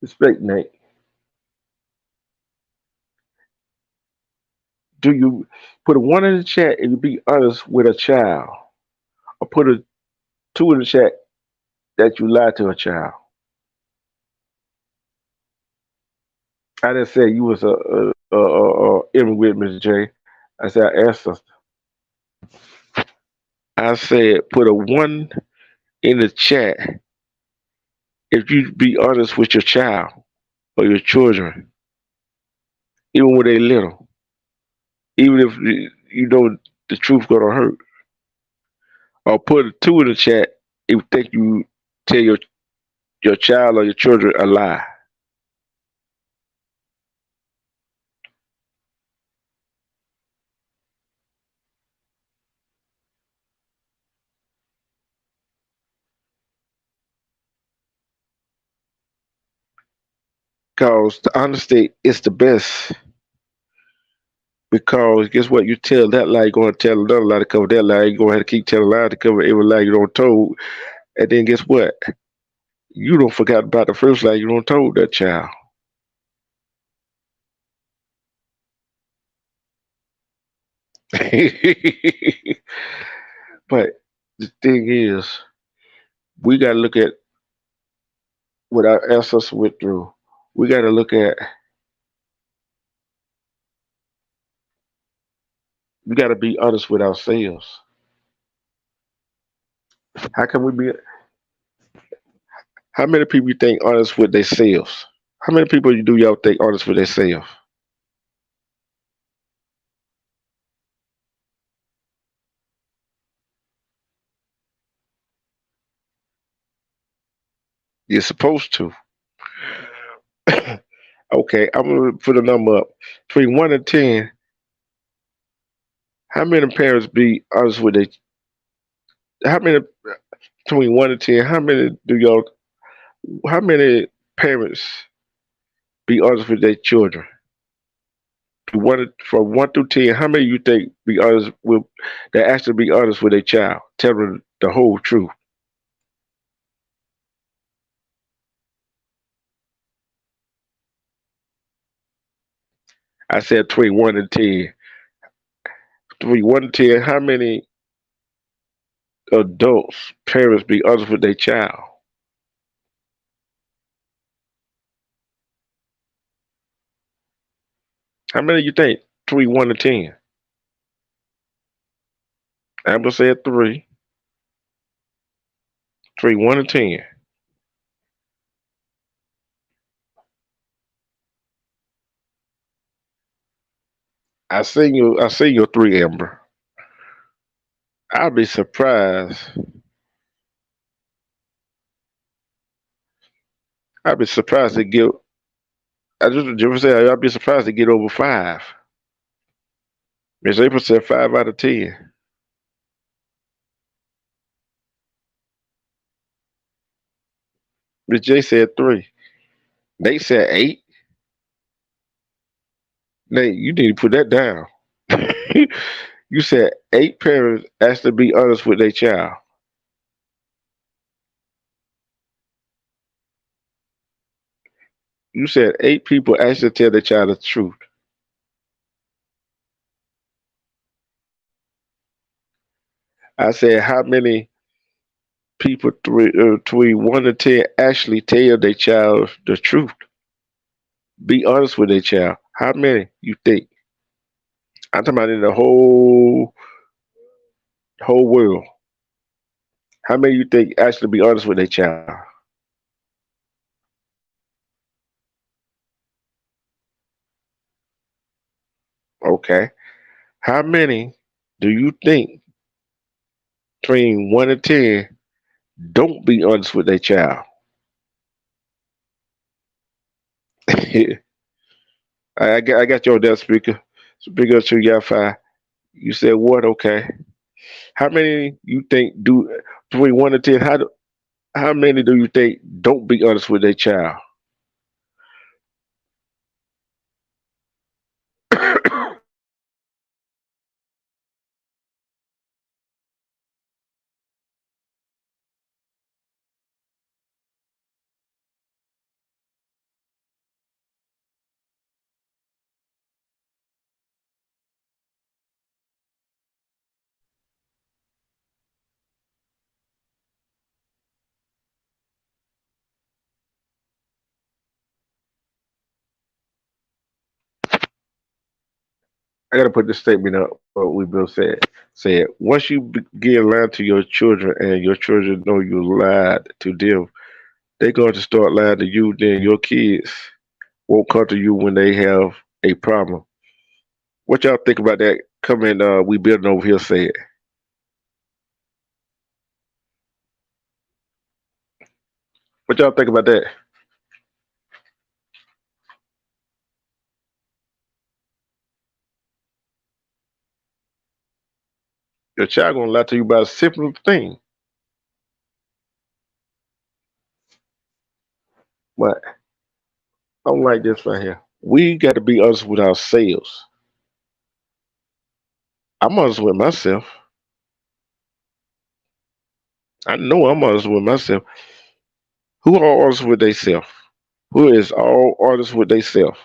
Respect, Nate. Do you put a one in the chat if you be honest with a child, or put a two in the chat that you lied to a child? I didn't say you was a immigrant, Miss J. I said I asked her. I said put a one in the chat if you be honest with your child or your children, even when they little, even if you know the truth gonna hurt. Or put a two in the chat if you think you tell your child or your children a lie. Cause the honesty is the best. Because guess what? You tell that lie, you're gonna tell another lie to cover that lie. You're gonna have to keep telling lies to cover every lie you don't told. And then guess what? You don't forget about the first lie you don't told that child. But the thing is, we gotta look at what our ancestors went through. We gotta look at we gotta be honest with ourselves. How can we be how many people you think honest with themselves? How many people you do y'all think honest with themselves? You're supposed to. Okay, I'm gonna put a number up. Between one and ten, how many parents be honest with their how many between one and ten, how many parents be honest with their children? From one through ten, how many you think be honest with that actually be honest with their child? Tell them the whole truth. I said between one and ten. Between one and ten, how many adults, parents be honest with their child? How many you think? Between one and ten. I'm gonna say three. Between one and ten. I seen your three, Amber. I'd be surprised. I'd be surprised to get. I just say I'd be surprised to get over five. Miss April said 5 out of 10. Miss J said three. Nate said eight. Nate, you need to put that down. You said eight parents asked to be honest with their child. You said eight people asked to tell their child the truth. I said, how many people between 1 to 10 actually tell their child the truth? Be honest with their child. How many you think? I'm talking about in the whole world. How many you think actually be honest with their child? Okay. How many do you think between 1 to 10 don't be honest with their child? I got your desk speaker. Speaker to your five. You said what? Okay. How many you think do between 1 to 10? How many do you think don't be honest with their child? I gotta put this statement up. What we both said. Once you begin lying to your children, and your children know you lied to them, they're going to start lying to you. Then your kids won't come to you when they have a problem. What y'all think about that? Coming, we building over here said. What y'all think about that? Your child gonna lie to you about a simple thing. But I'm like this right here. We got to be honest with ourselves. I'm honest with myself. I know I'm honest with myself. Who are honest with themselves? Who is all honest with themselves?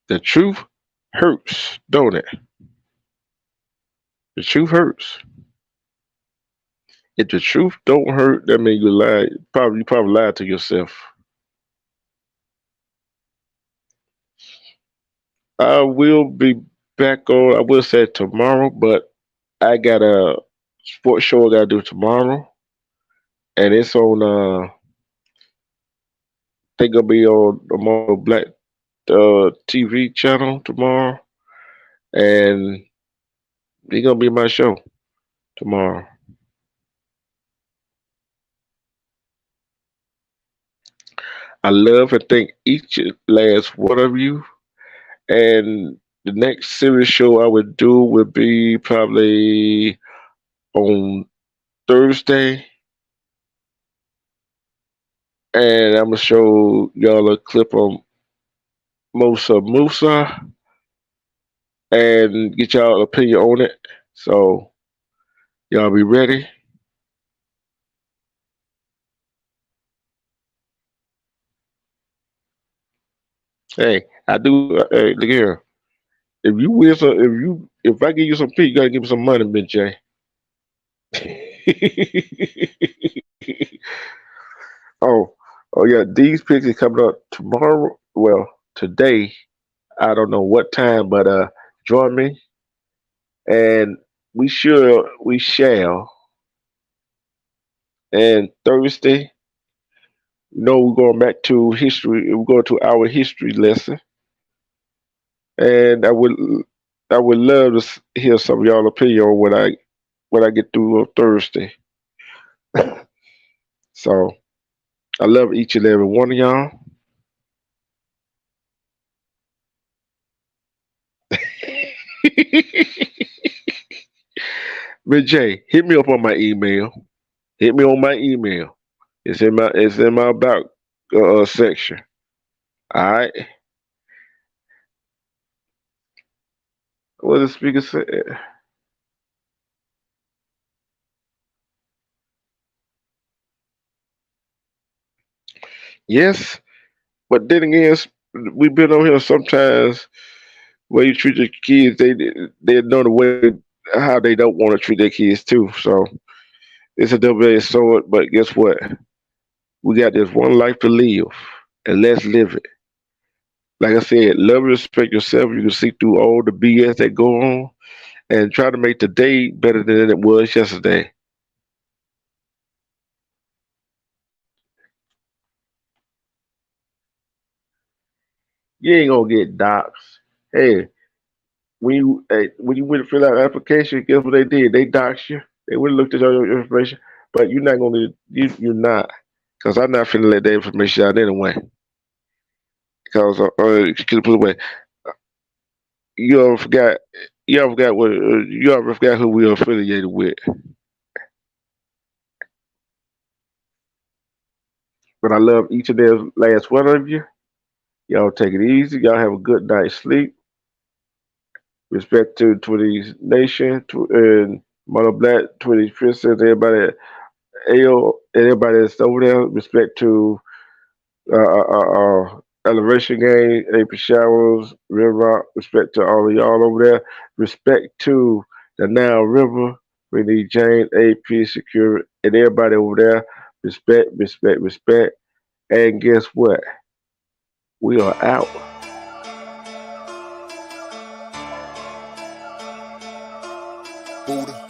The truth hurts, don't it? The truth hurts. If the truth don't hurt, that means you lied. You probably lied to yourself. I will be back on. I will say tomorrow, but I got a sports show I gotta do tomorrow, and it's on. They gonna be on the more Black TV channel tomorrow, and it's gonna be my show tomorrow. I love and thank each and last one of you. And the next series show I would do would be probably on Thursday, and I'm gonna show y'all a clip on Musa and get y'all opinion on it. So y'all be ready. Hey, I do. Hey, look here. If you win some, if I give you some pee, you gotta give me some money, Big J. oh, oh yeah. These picks is coming up tomorrow. Well, today. I don't know what time, but join me, and we shall. And Thursday, we're going back to history. We're going to our history lesson, and I would love to hear some of y'all opinion on what I get through on Thursday. So I love each and every one of y'all. Miss J, hit me up on my email. Hit me on my email. It's in my about section. All right. What the speaker said? Yes, but then again, we've been on here sometimes where you treat your kids, they know the way how they don't want to treat their kids too. So it's a double-edged sword. But guess what? We got this one life to live, and let's live it. Like I said, love and respect yourself. You can see through all the BS that go on, and try to make today better than it was yesterday. You ain't gonna get doxxed. Hey, when you went to fill out the application, guess what they did? They doxed you. They would have looked at all your information, but you're not gonna. You're not, because I'm not finna let that information out anyway. Because put it away, you ever forgot. You ever forgot who we are affiliated with. But I love each and every last one of you. Y'all take it easy. Y'all have a good night's sleep. Respect to 20 Nation and Mono Black, 25th Cent, everybody, AO, and everybody that's over there. Respect to Elevation Gang, AP Showers, River Rock. Respect to all of y'all over there. Respect to the Nile River. We need Jane, AP, Secure, and everybody over there. Respect, respect, respect. And guess what? We are out. Buddha.